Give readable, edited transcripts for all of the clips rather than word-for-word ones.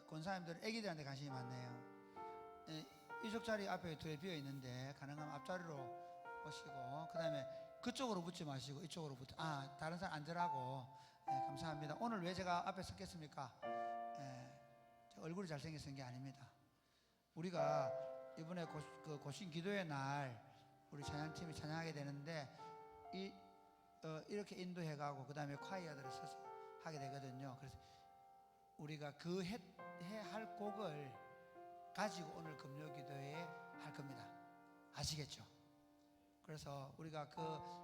권사님들은 애기들한테 관심이 많네요. 이쪽 자리 앞에 두 개 비어 있는데 가능하면 앞자리로 오시고, 그 다음에 그쪽으로 붙지 마시고 이쪽으로 붙어. 다른 사람 앉으라고. 감사합니다. 오늘 왜 제가 앞에 섰겠습니까? 얼굴이 잘생겨서 게 아닙니다. 우리가 이번에 고신 기도의 날 우리 찬양팀이 찬양하게 되는데 이렇게 인도해가고 그 다음에 콰이어들을 서서 하게 되거든요. 그래서 우리가 그 해 할 곡을 가지고 오늘 금요기도에 할 겁니다. 아시겠죠? 그래서 우리가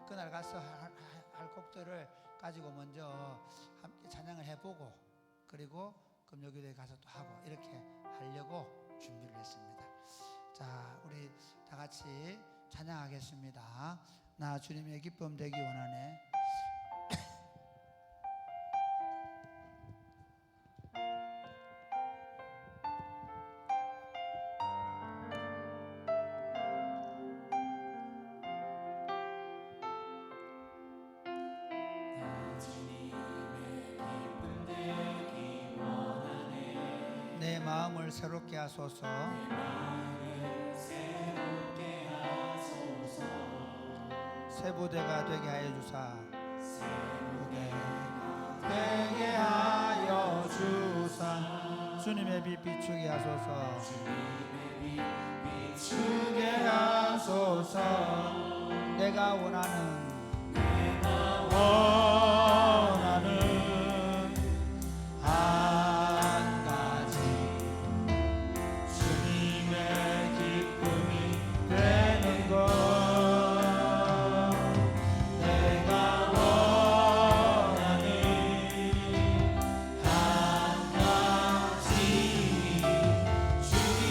그날 가서 할 곡들을 가지고 먼저 함께 찬양을 해보고, 그리고 금요기도에 가서 또 하고 이렇게 하려고 준비를 했습니다. 자, 우리 다 같이 찬양하겠습니다. 나 주님의 기쁨 되기 원하네. 내 마음을 새롭게 하소서. 새 부대가 되게 하여 주사. 되게 하여 주사. 주님의 빛 비추게 하소서. 비추게 하소서. 내가 원하는 한 가지, 주님의 기쁨이 되는 것. 내가 원하는 한 가지.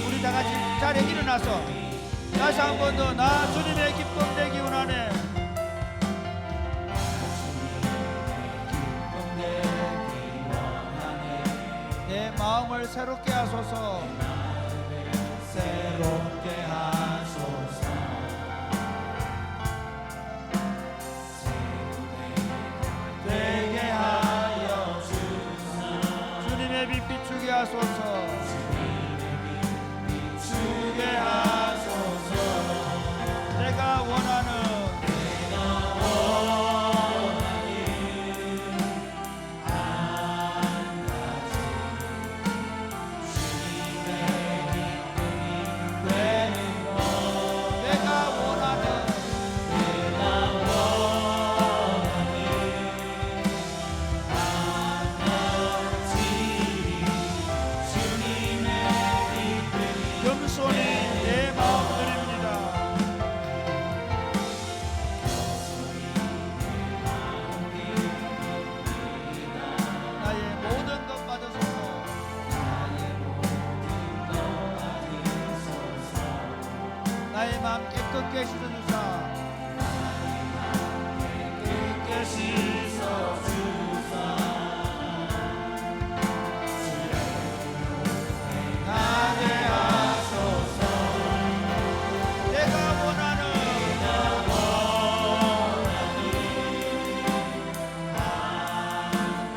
우리 다 같이 자리에 일어나서 다시 한 번 더 나 주님의 기쁨 되기 원하네. 내 마음을 새롭게 하소서. 새롭게 하소서. 되게 하여 주사. 주님의 빛 비추게 하소서. 비추게 하소서. 내가 원하는 나의 마음 깨끗게 씻어주사. 깨끗게 씻어주사. 나게 하소서. 내가 원하는 한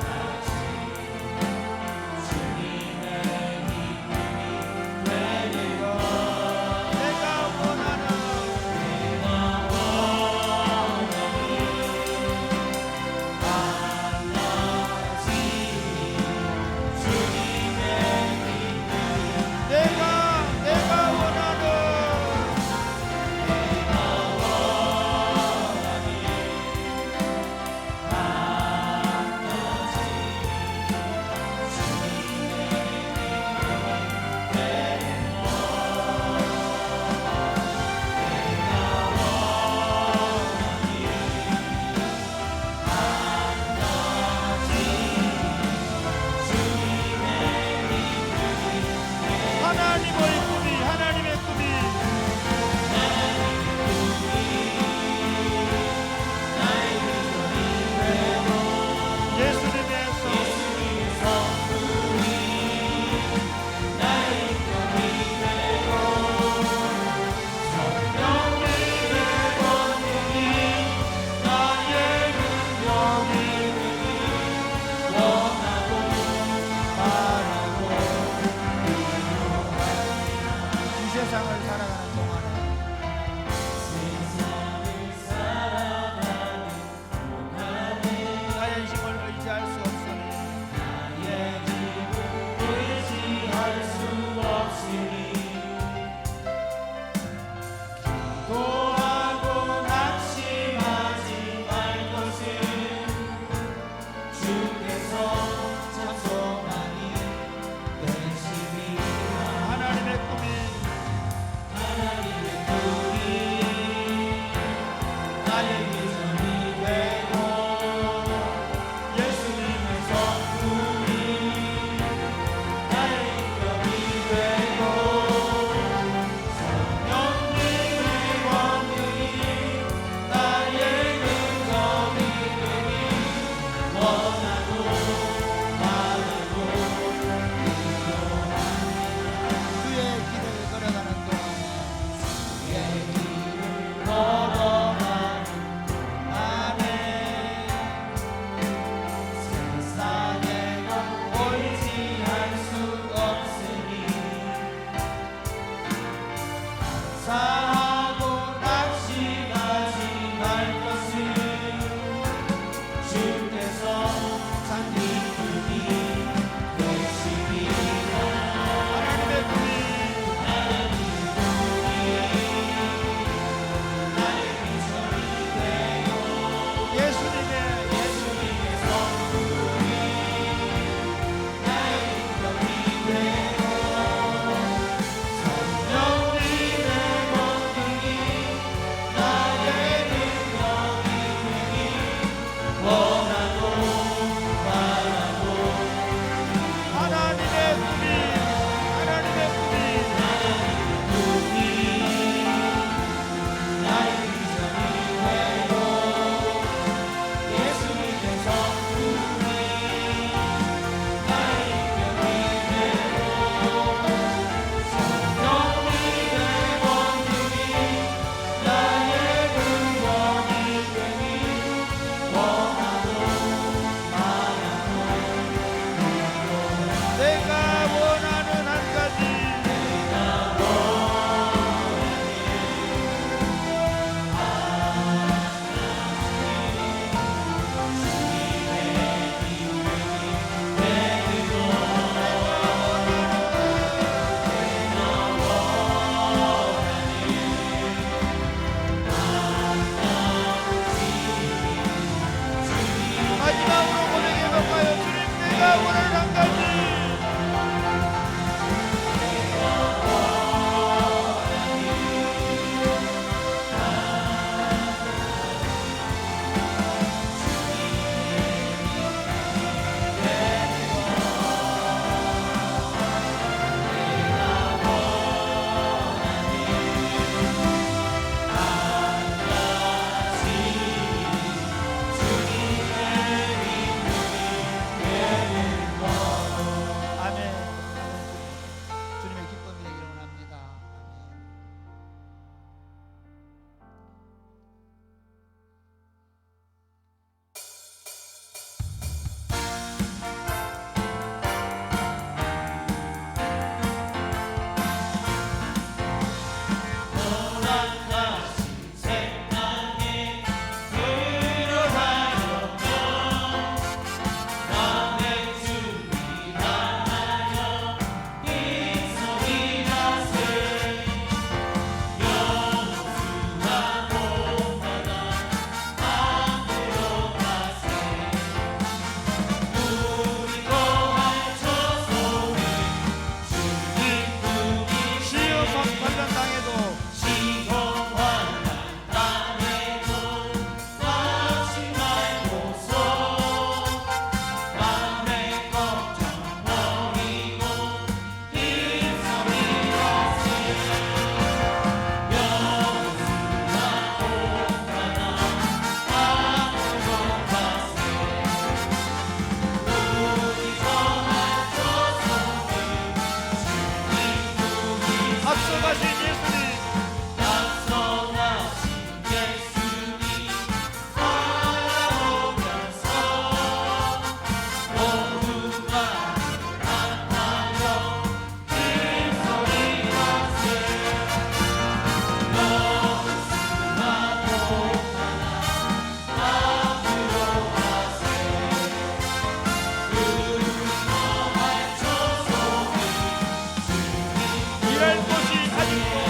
가지, 주님의 기쁨이 되는 것. 내가 원하는 일할 곳이 아직도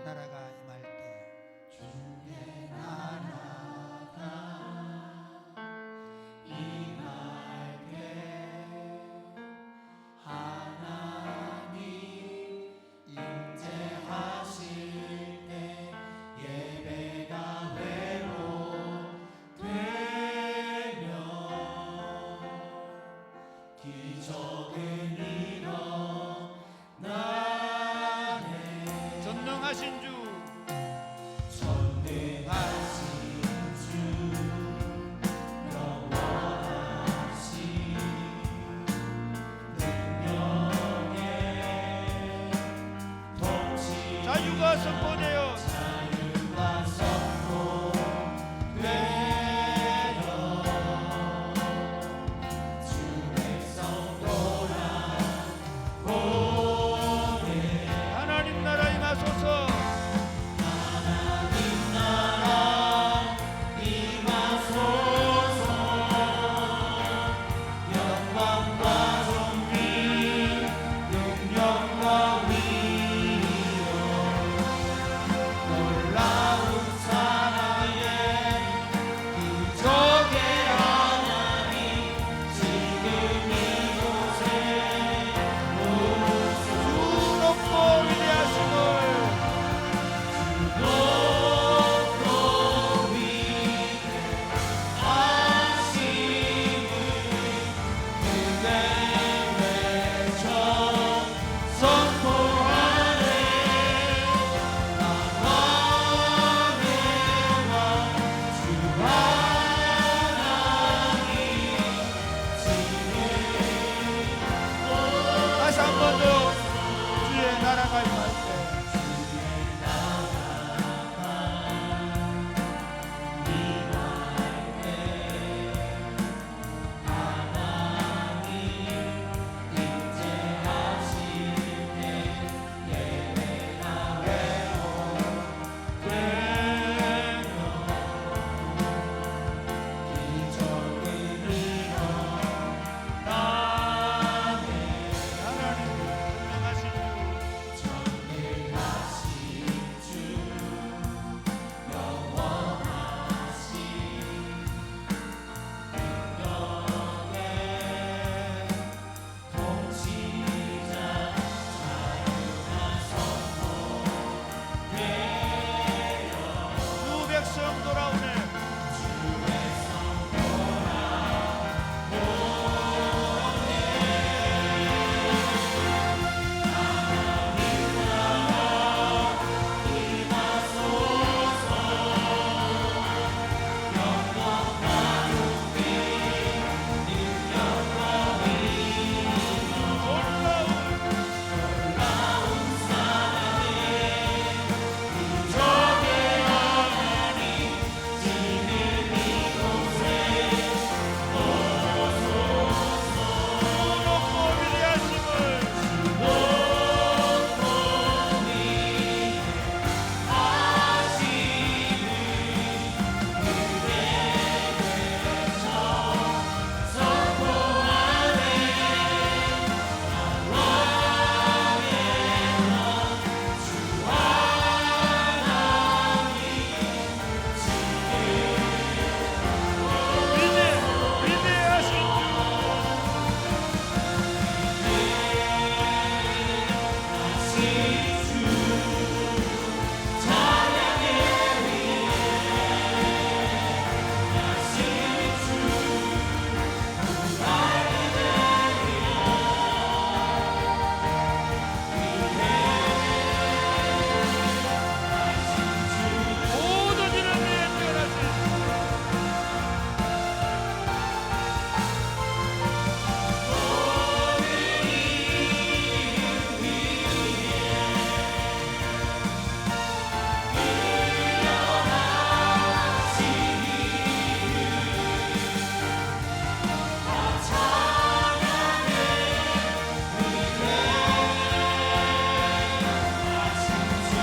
나라가 임할 때 주의 나라가 임할 때 하나님 임재하실 때 예배가 회복되며 기적은 일어나네. 전능하신 주 자유가 선포되어 하나님 나라 임하소서. 다시 한 번 더 주의 나라가 임할 때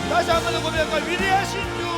다시 한 번 더 고백할까요? 위대하신 주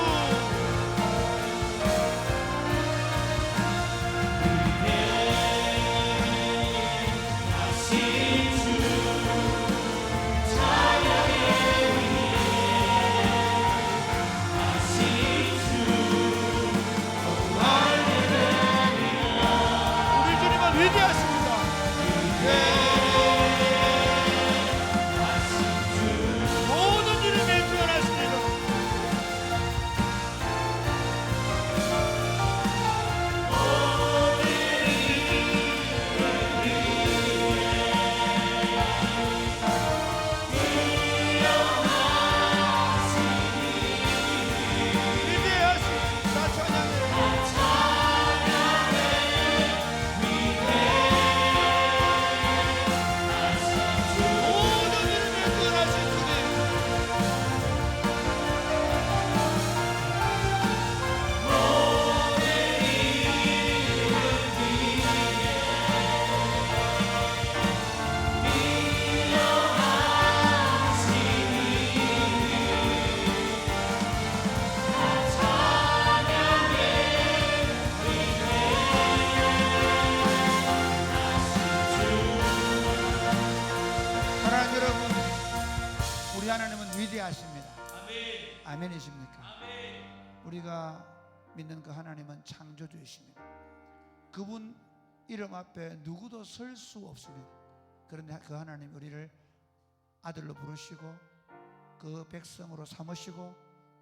하십니다. 아멘. 아멘이십니까? 아멘. 우리가 믿는 그 하나님은 창조주이십니다. 그분 이름 앞에 누구도 설 수 없습니다. 그런데 그 하나님 우리를 아들로 부르시고 그 백성으로 삼으시고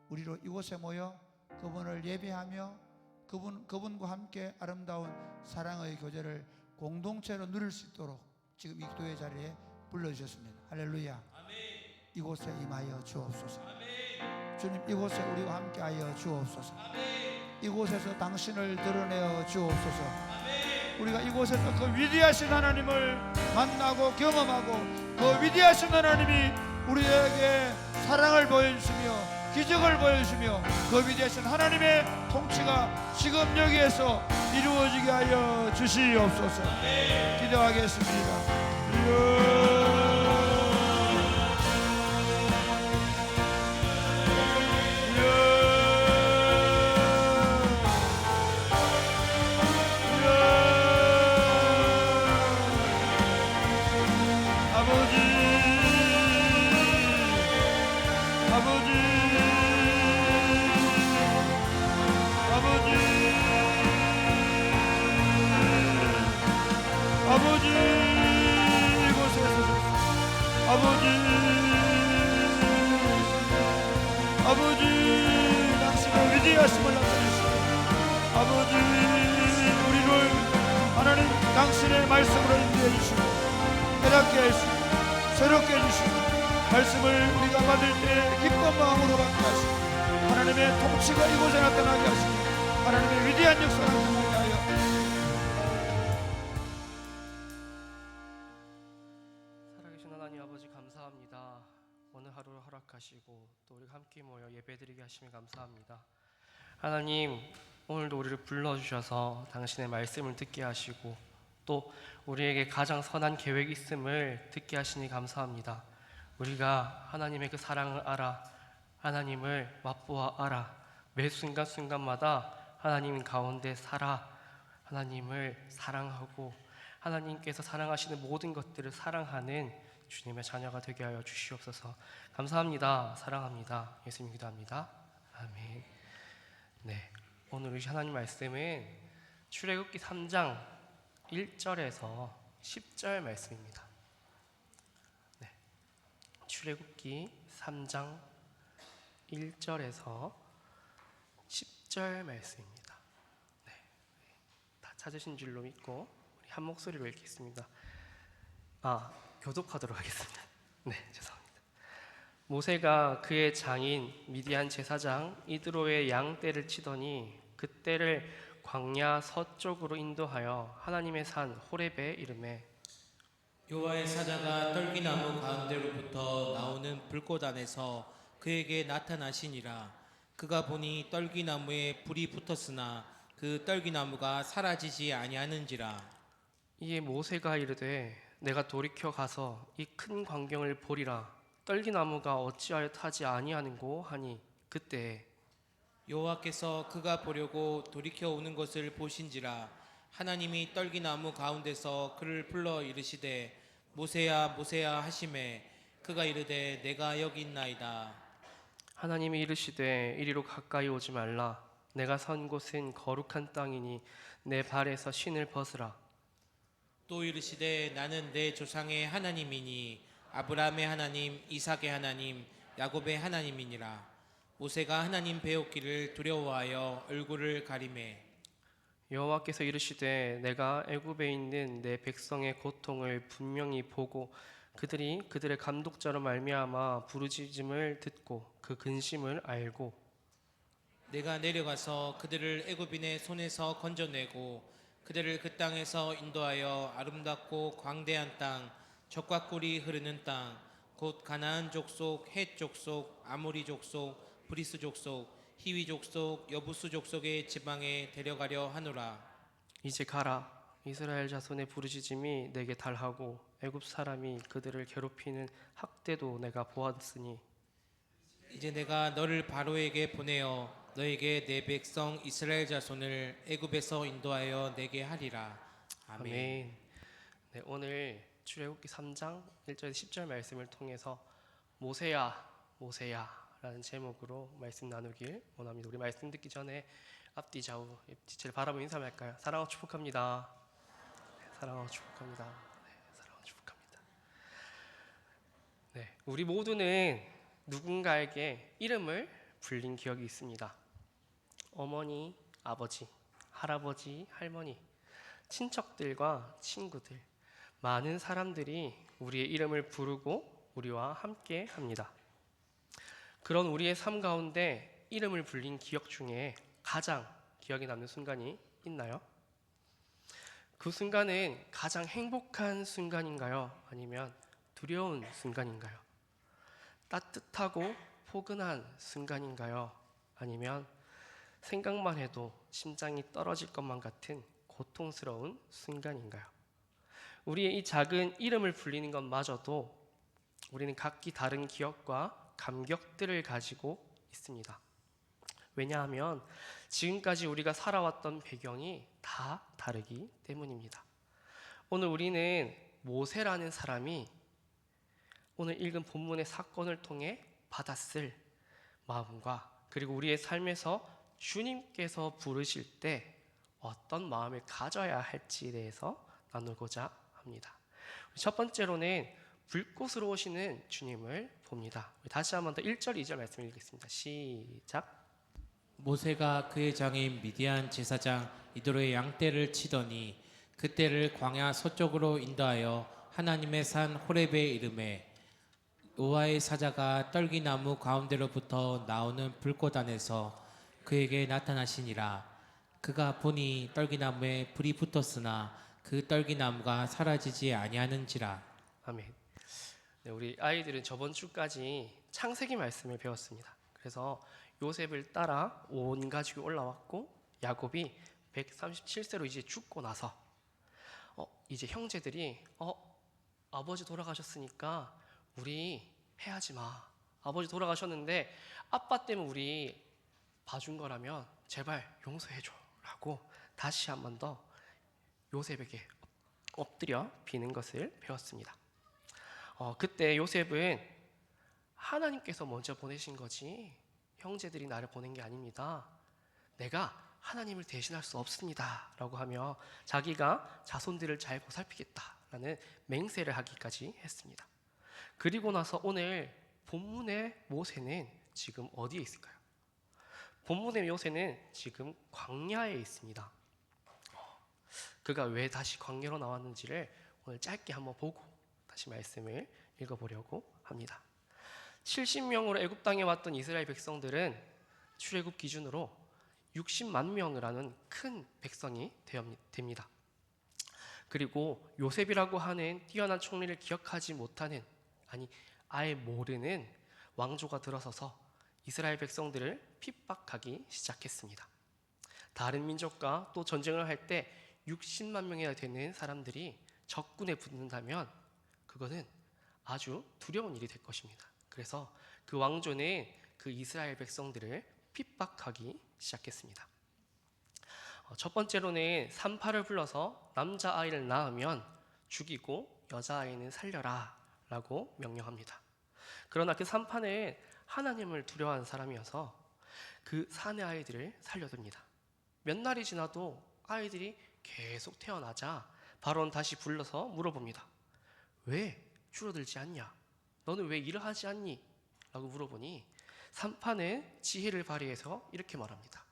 우리로 이곳에 모여 그분을 예배하며 그분과 함께 아름다운 사랑의 교제를 공동체로 누릴 수 있도록 지금 이 기도의 자리에 불러주셨습니다. 할렐루야. 아멘. 이곳에 임하여 주옵소서. 아멘. 주님, 이곳에 우리와 함께하여 주옵소서. 아멘. 이곳에서 당신을 드러내어 주옵소서. 아멘. 우리가 이곳에서 그 위대하신 하나님을 만나고 경험하고 그 위대하신 하나님이 우리에게 사랑을 보여주시며 기적을 보여주시며 그 위대하신 하나님의 통치가 지금 여기에서 이루어지게 하여 주시옵소서. 기도하겠습니다. 아버지, 이곳에서 아버지 당신의 위대하심을 나타내시고 아버지 우리를 하나님 당신의 말씀으로 인도해 주시고 깨닫게 해주시고 새롭게 해주시고 말씀을 우리가 받을 때 기쁜 마음으로 받게 하시고 하나님의 통치가 이곳에 나타나게 하시고 하나님의 위대한 역사를 나타나게 하여 살아계신 하나님 아버지 감사합니다. 오늘 하루를 허락하시고 또 우리가 함께 모여 예배드리게 하시면 감사합니다. 하나님 오늘도 우리를 불러주셔서 당신의 말씀을 듣게 하시고 또 우리에게 가장 선한 계획이 있음을 듣게 하시니 감사합니다. 우리가 하나님의 그 사랑을 알아 하나님을 맛보아 알아 매 순간순간마다 하나님 가운데 살아 하나님을 사랑하고 하나님께서 사랑하시는 모든 것들을 사랑하는 주님의 자녀가 되게 하여 주시옵소서. 감사합니다. 사랑합니다. 예수님 기도합니다. 아멘. 네, 오늘 우리 하나님 말씀은 출애굽기 3장 1절에서 10절 말씀입니다. 네, 출애굽기 3장 1절에서 10절 말씀입니다. 네, 다 찾으신 줄로 믿고 우리 한 목소리로 읽겠습니다. 교독하도록 하겠습니다. 네, 죄송합니다. 모세가 그의 장인 미디안 제사장 이드로의 양 떼를 치더니 그 떼를 광야 서쪽으로 인도하여 하나님의 산 호렙에 이르매 여호와의 사자가 떨기나무 가운데로부터 나오는 불꽃 안에서 그에게 나타나시니라. 그가 보니 떨기나무에 불이 붙었으나 그 떨기나무가 사라지지 아니하는지라. 이에 모세가 이르되 내가 돌이켜 가서 이 큰 광경을 보리라. 떨기나무가 어찌하여 타지 아니하는고 하니 그때에 여호와께서 그가 보려고 돌이켜 오는 것을 보신지라. 하나님이 떨기나무 가운데서 그를 불러 이르시되 모세야 모세야 하시매 그가 이르되 내가 여기 있나이다. 하나님이 이르시되 이리로 가까이 오지 말라. 내가 선 곳은 거룩한 땅이니 내 발에서 신을 벗으라. 또 이르시되 나는 내 조상의 하나님이니 아브라함의 하나님 이삭의 하나님 야곱의 하나님이니라. 모세가 하나님 배웠기를 두려워하여 얼굴을 가리매 여호와께서 이르시되 내가 애굽에 있는 내 백성의 고통을 분명히 보고 그들이 그들의 감독자로 말미암아 부르짖음을 듣고 그 근심을 알고 내가 내려가서 그들을 애굽인의 손에서 건져내고 그들을 그 땅에서 인도하여 아름답고 광대한 땅 젖과 꿀이 흐르는 땅 곧 가나안 족속 헷 족속 아모리 족속 브리스 족속 히위 족속 여부스 족속의 지방에 데려가려 하노라. 이제 가라. 이스라엘 자손의 부르짖음이 내게 달하고 애굽 사람이 그들을 괴롭히는 학대도 내가 보았으니 이제 내가 너를 바로에게 보내어 너에게 내 백성 이스라엘 자손을 애굽에서 인도하여 내게 하리라. 아멘. 아멘. 네, 오늘 출애굽기 3장 1절에서 10절 말씀을 통해서 모세야 모세야라는 제목으로 말씀 나누길 원합니다. 우리 말씀 듣기 전에 앞뒤 좌우 지체를 바라보며 인사 할까요? 사랑하고 축복합니다. 사랑하고 축복합니다. 사랑하고 축복합니다. 우리 모두는 누군가에게 이름을 불린 기억이 있습니다. 어머니, 아버지, 할아버지, 할머니, 친척들과 친구들, 많은 사람들이 우리의 이름을 부르고 우리와 함께 합니다. 그런 우리의 삶 가운데 이름을 불린 기억 중에 가장 기억에 남는 순간이 있나요? 그 순간은 가장 행복한 순간인가요? 아니면 두려운 순간인가요? 따뜻하고 포근한 순간인가요? 아니면 생각만 해도 심장이 떨어질 것만 같은 고통스러운 순간인가요? 우리의 이 작은 이름을 불리는 것마저도 우리는 각기 다른 기억과 감격들을 가지고 있습니다. 왜냐하면 지금까지 우리가 살아왔던 배경이 다 다르기 때문입니다. 오늘 우리는 모세라는 사람이 오늘 읽은 본문의 사건을 통해 받았을 마음과 그리고 우리의 삶에서 주님께서 부르실 때 어떤 마음을 가져야 할지에 대해서 나누고자 합니다. 첫 번째로는 불꽃으로 오시는 주님을 봅니다. 다시 한번 더 1절, 2절 말씀 읽겠습니다. 시작. 모세가 그의 장인 미디안 제사장 이도로의 양떼를 치더니 그떼를 광야 서쪽으로 인도하여 하나님의 산 호렙에 이르매 여호와의 사자가 떨기나무 가운데로부터 나오는 불꽃 안에서 그에게 나타나시니라. 그가 보니 떨기나무에 불이 붙었으나 그 떨기나무가 사라지지 아니하는지라. 아멘. 우리 아이들은 저번 주까지 창세기 말씀을 배웠습니다. 그래서 요셉을 따라 온 가족이 올라왔고 야곱이 137세로 이제 죽고 나서 이제 형제들이 아버지 돌아가셨으니까 우리 해하지 마. 아버지 돌아가셨는데 아빠 때문에 우리 봐준 거라면 제발 용서해줘 라고 다시 한 번 더 요셉에게 엎드려 비는 것을 배웠습니다. 그때 요셉은 하나님께서 먼저 보내신 거지 형제들이 나를 보낸 게 아닙니다. 내가 하나님을 대신할 수 없습니다 라고 하며 자기가 자손들을 잘 보살피겠다라는 맹세를 하기까지 했습니다. 그리고 나서 오늘 본문의 모세는 지금 어디에 있을까요? 본문의 모세는 지금 광야에 있습니다. 그가 왜 다시 광야로 나왔는지를 오늘 짧게 한번 보고 다시 말씀을 읽어보려고 합니다. 70명으로 애굽 땅에 왔던 이스라엘 백성들은 출애굽 기준으로 60만 명을 하는 큰 백성이 됩니다. 그리고 요셉이라고 하는 뛰어난 총리를 기억하지 못하는 아예 모르는 왕조가 들어서서 이스라엘 백성들을 핍박하기 시작했습니다. 다른 민족과 또 전쟁을 할 때 60만 명이나 되는 사람들이 적군에 붙는다면 그거는 아주 두려운 일이 될 것입니다. 그래서 그 왕조는 그 이스라엘 백성들을 핍박하기 시작했습니다. 첫 번째로는 산파를 불러서 남자아이를 낳으면 죽이고 여자아이는 살려라 라고 명령합니다. 그러나 그 산파는 하나님을 두려워하는 사람이어서 그 사내 아이들을 살려둡니다. 몇 날이 지나도 아이들이 계속 태어나자 바로는 다시 불러서 물어봅니다. 왜 줄어들지 않냐? 너는 왜 일을 하지 않니? 라고 물어보니 산파는 지혜를 발휘해서 이렇게 말합니다.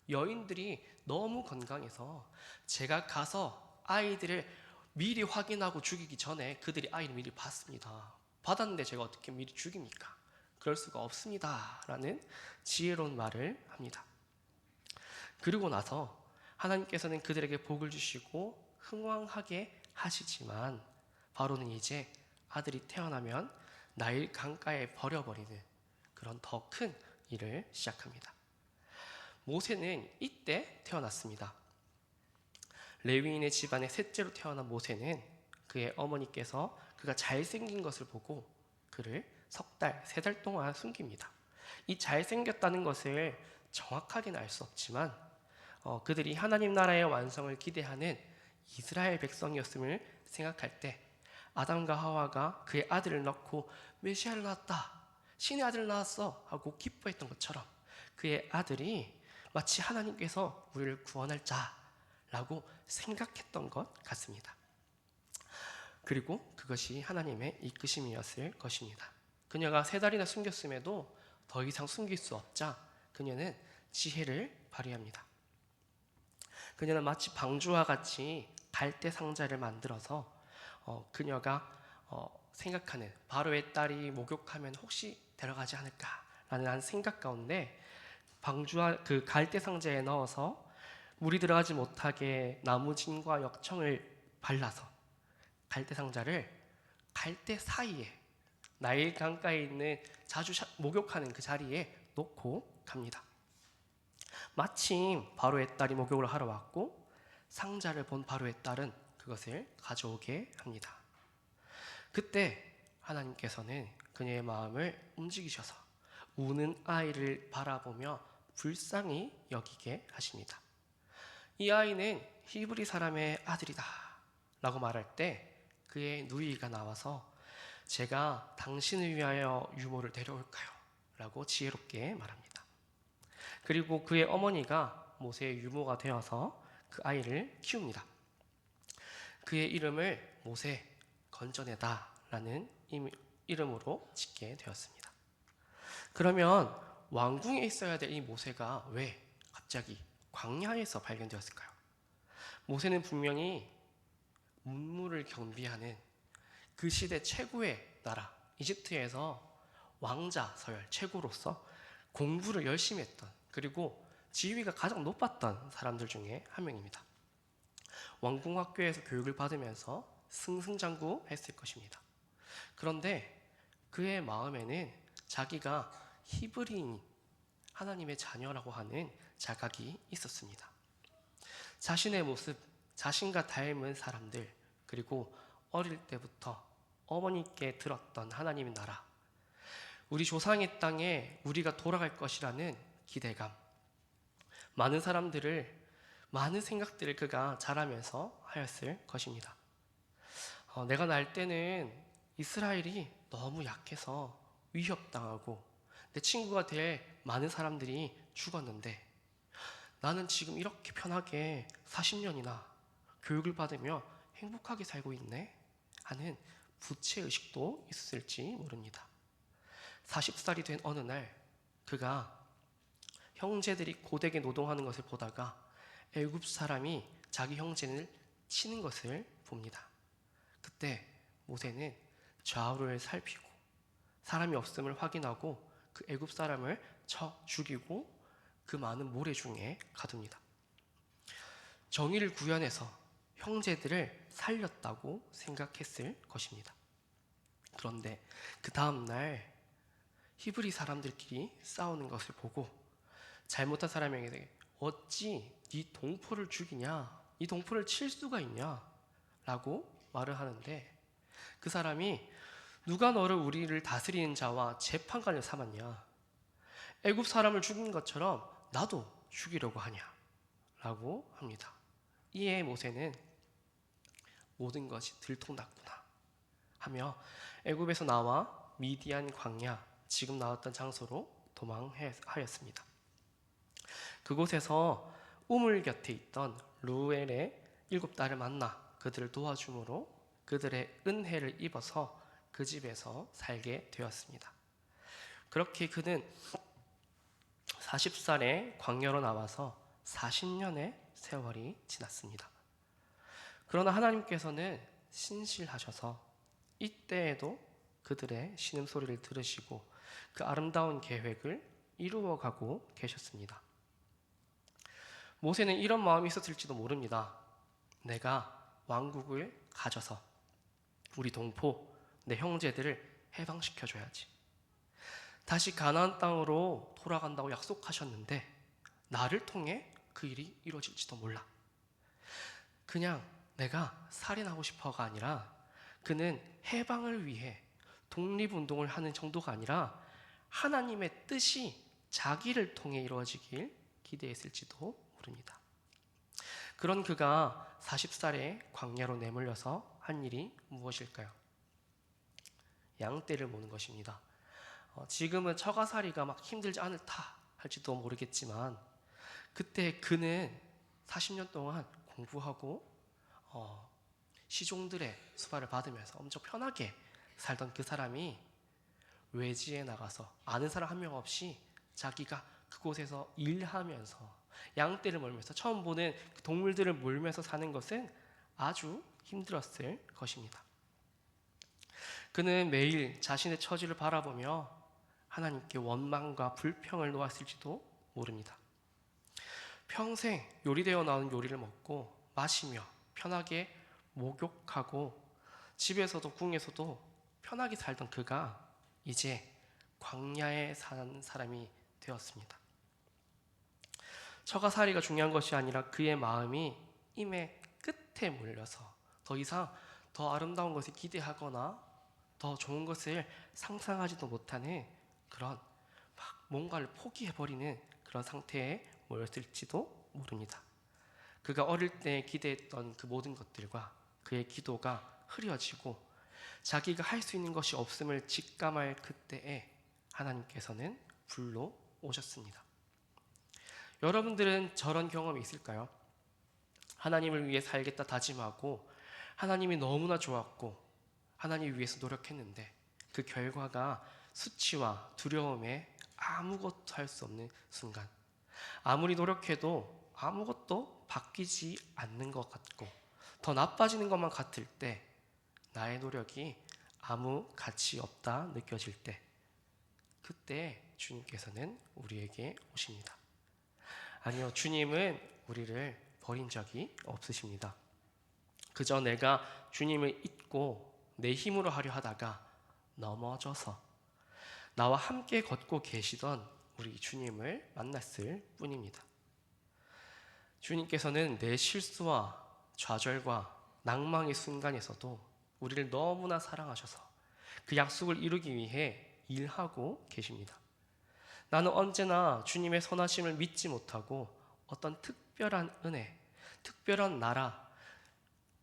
여인들이 너무 건강해서 제가 가서 아이들을 미리 확인하고 죽이기 전에 그들이 아이를 미리 봤습니다. 받았는데 제가 어떻게 미리 죽입니까? 그럴 수가 없습니다 라는 지혜로운 말을 합니다. 그리고 나서 하나님께서는 그들에게 복을 주시고 흥왕하게 하시지만 바로는 이제 아들이 태어나면 나일 강가에 버려버리는 그런 더 큰 일을 시작합니다. 모세는 이때 태어났습니다. 레위인의 집안의 셋째로 태어난 모세는 그의 어머니께서 그가 잘생긴 것을 보고 그를 석 달, 3달 동안 숨깁니다. 이 잘생겼다는 것을 정확하게는 알 수 없지만 그들이 하나님 나라의 완성을 기대하는 이스라엘 백성이었음을 생각할 때 아담과 하와가 그의 아들을 낳고 메시아를 낳았다, 신의 아들 낳았어 하고 기뻐했던 것처럼 그의 아들이 마치 하나님께서 우리를 구원할 자라고 생각했던 것 같습니다. 그리고 그것이 하나님의 이끄심이었을 것입니다. 그녀가 3달이나 숨겼음에도 더 이상 숨길 수 없자 그녀는 지혜를 발휘합니다. 그녀는 마치 방주와 같이 갈대 상자를 만들어서 그녀가 생각하는 바로의 딸이 목욕하면 혹시 데려가지 않을까라는 생각 가운데 방주와 그 갈대 상자에 넣어서 물이 들어가지 못하게 나무진과 역청을 발라서 갈대 상자를 갈대 사이에 나일 강가에 있는 자주 목욕하는 그 자리에 놓고 갑니다. 마침 바로의 딸이 목욕을 하러 왔고 상자를 본 바로의 딸은 그것을 가져오게 합니다. 그때 하나님께서는 그녀의 마음을 움직이셔서 우는 아이를 바라보며 불쌍히 여기게 하십니다. 이 아이는 히브리 사람의 아들이다 라고 말할 때 그의 누이가 나와서 제가 당신을 위하여 유모를 데려올까요? 라고 지혜롭게 말합니다. 그리고 그의 어머니가 모세의 유모가 되어서 그 아이를 키웁니다. 그의 이름을 모세 건져내다 라는 이름으로 짓게 되었습니다. 그러면 왕궁에 있어야 될 이 모세가 왜 갑자기 광야에서 발견되었을까요? 모세는 분명히 문물을 경비하는 그 시대 최고의 나라 이집트에서 왕자 서열 최고로서 공부를 열심히 했던 그리고 지위가 가장 높았던 사람들 중에 한 명입니다. 왕궁학교에서 교육을 받으면서 승승장구했을 것입니다. 그런데 그의 마음에는 자기가 히브리인 하나님의 자녀라고 하는 자각이 있었습니다. 자신의 모습, 자신과 닮은 사람들, 그리고 어릴 때부터 어머니께 들었던 하나님의 나라, 우리 조상의 땅에 우리가 돌아갈 것이라는 기대감, 많은 생각들을 그가 자라면서 하였을 것입니다. 내가 날 때는 이스라엘이 너무 약해서 위협당하고 내 친구가 될 많은 사람들이 죽었는데 나는 지금 이렇게 편하게 40년이나 교육을 받으며 행복하게 살고 있네 하는 부채의식도 있었을지 모릅니다. 40살이 된 어느 날 그가 형제들이 고되게 노동하는 것을 보다가 애굽 사람이 자기 형제를 치는 것을 봅니다. 그때 모세는 좌우를 살피고 사람이 없음을 확인하고 그 애굽 사람을 쳐 죽이고 그 많은 모래 중에 가둡니다. 정의를 구현해서 형제들을 살렸다고 생각했을 것입니다. 그런데 그 다음 날 히브리 사람들끼리 싸우는 것을 보고 잘못한 사람에게 어찌 네 동포를 죽이냐, 이 동포를 칠 수가 있냐 라고 말을 하는데 그 사람이 누가 너를 우리를 다스리는 자와 재판관을 삼았냐, 애굽 사람을 죽인 것처럼 나도 죽이려고 하냐 라고 합니다. 이에 모세는 모든 것이 들통났구나 하며 애굽에서 나와 미디안 광야, 지금 나왔던 장소로 도망하였습니다. 그곳에서 우물 곁에 있던 루엘의 7딸을 만나 그들을 도와줌으로 그들의 은혜를 입어서 그 집에서 살게 되었습니다. 그렇게 그는 40살에 광야로 나와서 40년의 세월이 지났습니다. 그러나 하나님께서는 신실하셔서 이때에도 그들의 신음소리를 들으시고 그 아름다운 계획을 이루어가고 계셨습니다. 모세는 이런 마음이 있었을지도 모릅니다. 내가 왕국을 가져서 우리 동포, 내 형제들을 해방시켜줘야지. 다시 가나안 땅으로 돌아간다고 약속하셨는데 나를 통해 그 일이 이루어질지도 몰라. 그냥 내가 살인하고 싶어가 아니라 그는 해방을 위해 독립운동을 하는 정도가 아니라 하나님의 뜻이 자기를 통해 이루어지길 기대했을지도 모릅니다. 그런 그가 40살에 광야로 내몰려서 한 일이 무엇일까요? 양떼를 모는 것입니다. 지금은 처가살이가 막 힘들지 않다 할지도 모르겠지만 그때 그는 40년 동안 공부하고 시종들의 수발을 받으면서 엄청 편하게 살던 그 사람이 외지에 나가서 아는 사람 한 명 없이 자기가 그곳에서 일하면서 양떼를 몰면서 처음 보는 그 동물들을 몰면서 사는 것은 아주 힘들었을 것입니다. 그는 매일 자신의 처지를 바라보며 하나님께 원망과 불평을 놓았을지도 모릅니다. 평생 요리되어 나온 요리를 먹고 마시며 편하게 목욕하고 집에서도 궁에서도 편하게 살던 그가 이제 광야에 사는 사람이 되었습니다. 처가살이가 중요한 것이 아니라 그의 마음이 임의 끝에 몰려서 더 이상 더 아름다운 것을 기대하거나 더 좋은 것을 상상하지도 못하는 그런 뭔가를 포기해버리는 그런 상태에 모였을지도 모릅니다. 그가 어릴 때 기대했던 그 모든 것들과 그의 기도가 흐려지고 자기가 할 수 있는 것이 없음을 직감할 그때에 하나님께서는 불러 오셨습니다. 여러분들은 저런 경험이 있을까요? 하나님을 위해 살겠다 다짐하고 하나님이 너무나 좋았고 하나님 위해서 노력했는데 그 결과가 수치와 두려움에 아무것도 할 수 없는 순간, 아무리 노력해도 아무것도 바뀌지 않는 것 같고 더 나빠지는 것만 같을 때, 나의 노력이 아무 가치 없다 느껴질 때, 그때 주님께서는 우리에게 오십니다. 아니요, 주님은 우리를 버린 적이 없으십니다. 그저 내가 주님을 잊고 내 힘으로 하려 하다가 넘어져서 나와 함께 걷고 계시던 우리 주님을 만났을 뿐입니다. 주님께서는 내 실수와 좌절과 낭망의 순간에서도 우리를 너무나 사랑하셔서 그 약속을 이루기 위해 일하고 계십니다. 나는 언제나 주님의 선하심을 믿지 못하고 어떤 특별한 은혜, 특별한 나라,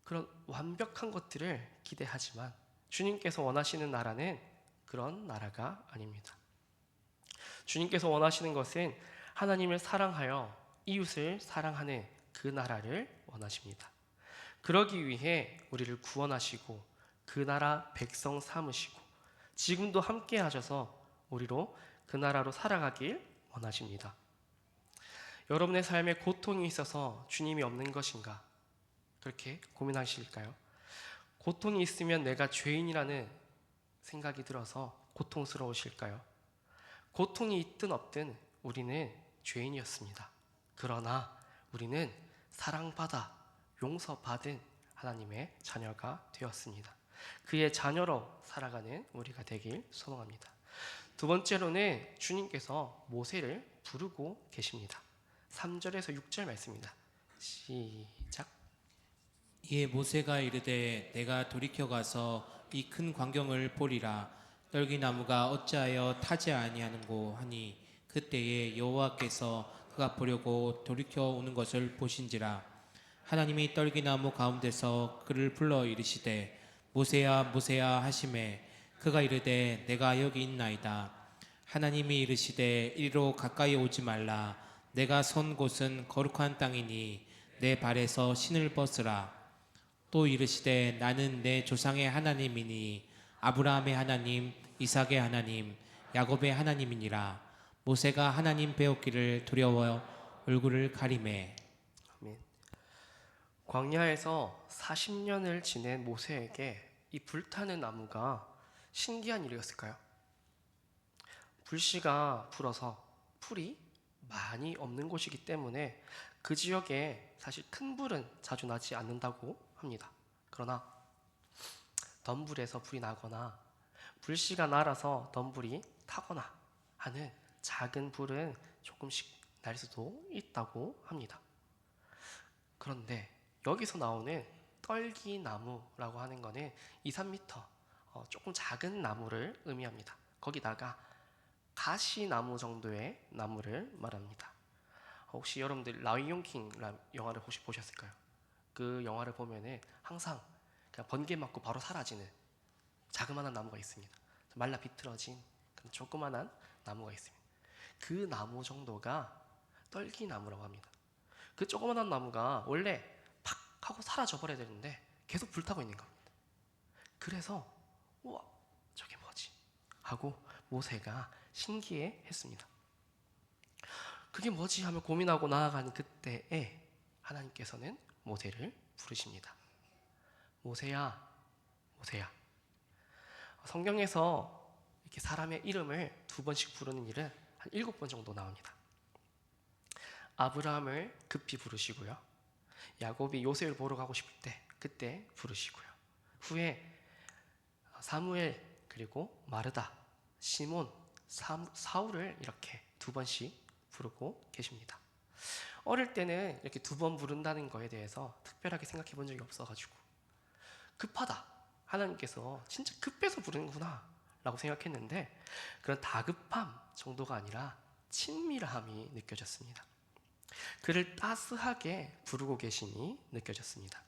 그런 완벽한 것들을 기대하지만 주님께서 원하시는 나라는 그런 나라가 아닙니다. 주님께서 원하시는 것은 하나님을 사랑하여 이웃을 사랑하는 그 나라를 원하십니다. 그러기 위해 우리를 구원하시고 그 나라 백성 삼으시고 지금도 함께 하셔서 우리로 그 나라로 살아가길 원하십니다. 여러분의 삶에 고통이 있어서 주님이 없는 것인가? 그렇게 고민하실까요? 고통이 있으면 내가 죄인이라는 생각이 들어서 고통스러우실까요? 고통이 있든 없든 우리는 죄인이었습니다. 그러나 우리는 사랑받아 용서받은 하나님의 자녀가 되었습니다. 그의 자녀로 살아가는 우리가 되길 소망합니다. 두 번째로는 주님께서 모세를 부르고 계십니다. 3절에서 6절 말씀입니다. 시작. 이에 모세가 이르되 내가 돌이켜 가서 이 큰 광경을 보리라. 떨기나무가 어찌하여 타지 아니하는고 하니 그때에 여호와께서 그가 보려고 돌이켜 오는 것을 보신지라. 하나님이 떨기나무 가운데서 그를 불러 이르시되 모세야 모세야 하시매 그가 이르되 내가 여기 있나이다. 하나님이 이르시되 이리로 가까이 오지 말라. 내가 선 곳은 거룩한 땅이니 내 발에서 신을 벗으라. 또 이르시되 나는 내 조상의 하나님이니 아브라함의 하나님, 이삭의 하나님, 야곱의 하나님이니라. 모세가 하나님 배웠기를 두려워 얼굴을 가리매. 아멘. 광야에서 40년을 지낸 모세에게 이 불타는 나무가 신기한 일이었을까요? 불씨가 불어서 풀이 많이 없는 곳이기 때문에 그 지역에 사실 큰 불은 자주 나지 않는다고 합니다. 그러나 덤불에서 불이 나거나 불씨가 날아서 덤불이 타거나 하는 작은 불은 조금씩 날 수도 있다고 합니다. 그런데 여기서 나오는 떨기나무라고 하는 것은 2, 3m 조금 작은 나무를 의미합니다. 거기다가 가시나무 정도의 나무를 말합니다. 혹시 여러분들 라이온 킹 영화를 혹시 보셨을까요? 그 영화를 보면은 항상 그냥 번개 맞고 바로 사라지는 자그마한 나무가 있습니다. 말라 비틀어진 그런 조그만한 나무가 있습니다. 그 나무 정도가 떨기나무라고 합니다. 그 조그만한 나무가 원래 팍 하고 사라져 버려야 되는데 계속 불타고 있는 겁니다. 그래서 우와, 저게 뭐지? 하고 모세가 신기해했습니다. 그게 뭐지 하며 고민하고 나아가는 그때에 하나님께서는 모세를 부르십니다. 모세야, 모세야. 성경에서 이렇게 사람의 이름을 2번씩 부르는 일은 한 7번 정도 나옵니다. 아브라함을 급히 부르시고요. 야곱이 요셉을 보러 가고 싶을 때 그때 부르시고요. 후에 사무엘, 그리고 마르다, 시몬, 사울을 이렇게 2번씩 부르고 계십니다. 어릴 때는 이렇게 2번 부른다는 거에 대해서 특별하게 생각해 본 적이 없어가지고 급하다, 하나님께서 진짜 급해서 부르는구나 라고 생각했는데 그런 다급함 정도가 아니라 친밀함이 느껴졌습니다. 그를 따스하게 부르고 계시니 느껴졌습니다.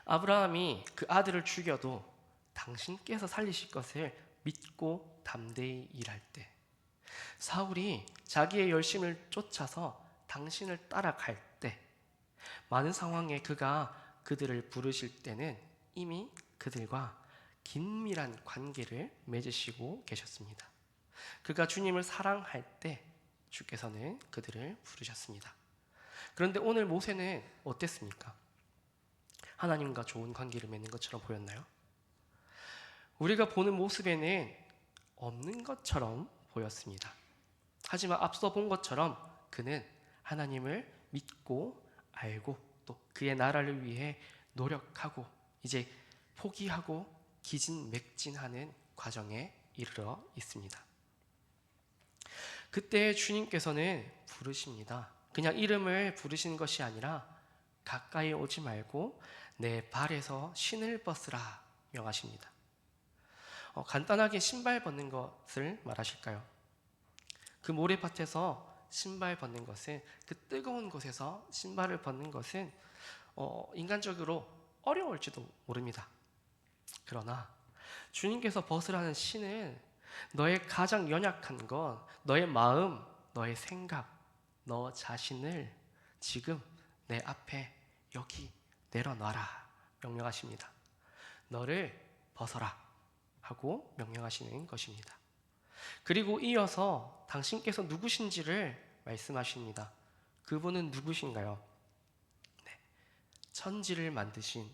아브라함이 그 아들을 죽여도 당신께서 살리실 것을 믿고 담대히 일할 때, 사울이 자기의 열심을 쫓아서 당신을 따라갈 때, 많은 상황에 그가 그들을 부르실 때는 이미 그들과 긴밀한 관계를 맺으시고 계셨습니다. 그가 주님을 사랑할 때 주께서는 그들을 부르셨습니다. 그런데 오늘 모세는 어땠습니까? 하나님과 좋은 관계를 맺는 것처럼 보였나요? 우리가 보는 모습에는 없는 것처럼 보였습니다. 하지만 앞서 본 것처럼 그는 하나님을 믿고 알고 또 그의 나라를 위해 노력하고 이제 포기하고 기진맥진하는 과정에 이르러 있습니다. 그때 주님께서는 부르십니다. 그냥 이름을 부르시는 것이 아니라 가까이 오지 말고 내 발에서 신을 벗으라 명하십니다. 간단하게 신발 벗는 것을 말하실까요? 그 모래밭에서 신발 벗는 것은, 그 뜨거운 곳에서 신발을 벗는 것은 인간적으로 어려울지도 모릅니다. 그러나 주님께서 벗으라는 신은 너의 가장 연약한 것, 너의 마음, 너의 생각, 너 자신을 지금 내 앞에 여기 내려놔라 명령하십니다. 너를 벗어라 하고 명령하시는 것입니다. 그리고 이어서 당신께서 누구신지를 말씀하십니다. 그분은 누구신가요? 네, 천지를 만드신,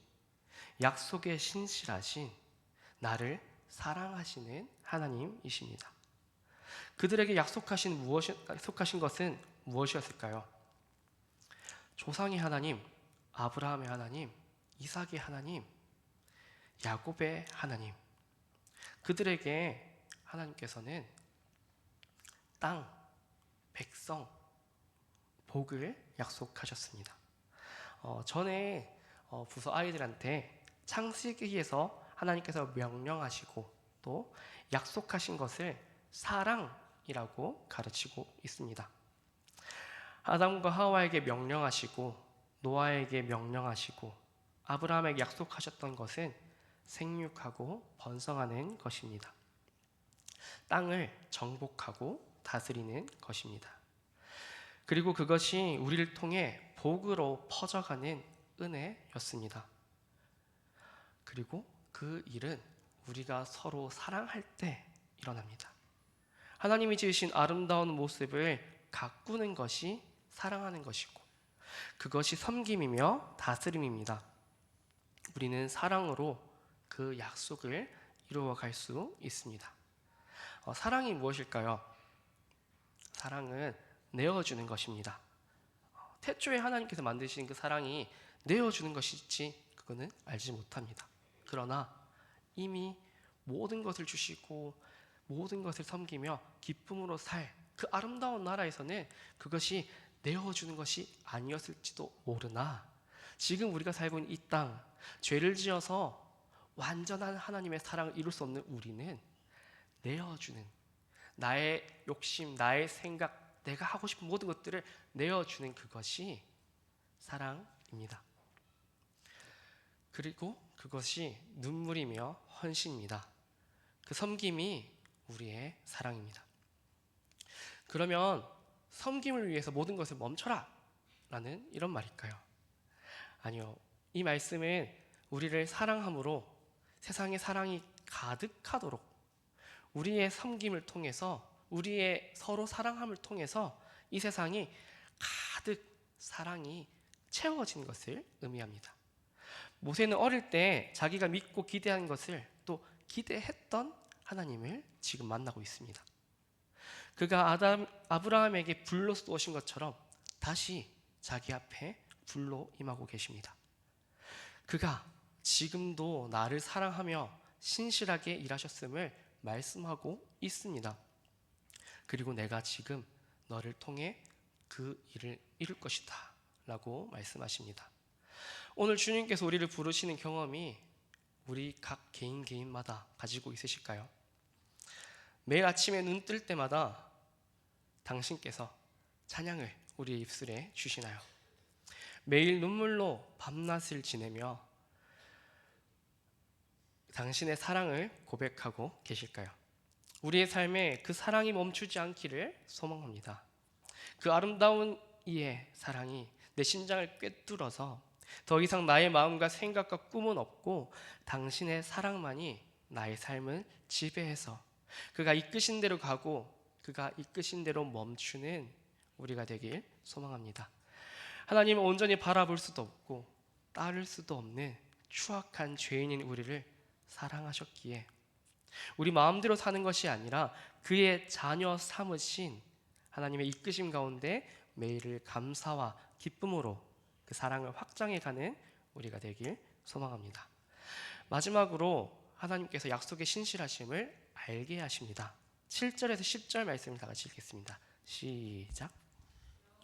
약속에 신실하신, 나를 사랑하시는 하나님이십니다. 그들에게 약속하신 것은 무엇이었을까요? 조상의 하나님, 아브라함의 하나님, 이삭의 하나님, 야곱의 하나님. 그들에게 하나님께서는 땅, 백성, 복을 약속하셨습니다. 전에 부서 아이들한테 창세기에서 하나님께서 명령하시고 또 약속하신 것을 사랑이라고 가르치고 있습니다. 아담과 하와에게 명령하시고 노아에게 명령하시고 아브라함에게 약속하셨던 것은 생육하고 번성하는 것입니다. 땅을 정복하고 다스리는 것입니다. 그리고 그것이 우리를 통해 복으로 퍼져가는 은혜였습니다. 그리고 그 일은 우리가 서로 사랑할 때 일어납니다. 하나님이 지으신 아름다운 모습을 가꾸는 것이 사랑하는 것이고 그것이 섬김이며 다스림입니다. 우리는 사랑으로 그 약속을 이루어갈 수 있습니다. 사랑이 무엇일까요? 사랑은 내어주는 것입니다. 태초에 하나님께서 만드신 그 사랑이 내어주는 것일지 그거는 알지 못합니다. 그러나 이미 모든 것을 주시고 모든 것을 섬기며 기쁨으로 살 그 아름다운 나라에서는 그것이 내어주는 것이 아니었을지도 모르나 지금 우리가 살고 있는 이 땅, 죄를 지어서 완전한 하나님의 사랑을 이룰 수 없는 우리는 내어주는, 나의 욕심, 나의 생각, 내가 하고 싶은 모든 것들을 내어주는 그것이 사랑입니다. 그리고 그것이 눈물이며 헌신입니다. 그 섬김이 우리의 사랑입니다. 그러면 섬김을 위해서 모든 것을 멈춰라 라는 이런 말일까요? 아니요. 이 말씀은 우리를 사랑함으로 세상에 사랑이 가득하도록 우리의 섬김을 통해서 우리의 서로 사랑함을 통해서 이 세상이 가득 사랑이 채워진 것을 의미합니다. 모세는 어릴 때 자기가 믿고 기대한 것을 또 기대했던 하나님을 지금 만나고 있습니다. 그가 아브라함에게 불로 쏘신 것처럼 다시 자기 앞에 불로 임하고 계십니다. 그가 지금도 나를 사랑하며 신실하게 일하셨음을 말씀하고 있습니다. 그리고 내가 지금 너를 통해 그 일을 이룰 것이다 라고 말씀하십니다. 오늘 주님께서 우리를 부르시는 경험이 우리 각 개인마다 가지고 있으실까요? 매일 아침에 눈 뜰 때마다 당신께서 찬양을 우리의 입술에 주시나요? 매일 눈물로 밤낮을 지내며 당신의 사랑을 고백하고 계실까요? 우리의 삶에 그 사랑이 멈추지 않기를 소망합니다. 그 아름다운 이의 사랑이 내 심장을 꿰뚫어서 더 이상 나의 마음과 생각과 꿈은 없고 당신의 사랑만이 나의 삶을 지배해서 그가 이끄신 대로 가고 그가 이끄신 대로 멈추는 우리가 되길 소망합니다. 하나님은 온전히 바라볼 수도 없고 따를 수도 없는 추악한 죄인인 우리를 사랑하셨기에 우리 마음대로 사는 것이 아니라 그의 자녀 삼으신 하나님의 이끄심 가운데 매일을 감사와 기쁨으로 그 사랑을 확장해가는 우리가 되길 소망합니다. 마지막으로 하나님께서 약속의 신실하심을 알게 하십니다. 7절에서 10절 말씀을 다 같이 읽겠습니다. 시작.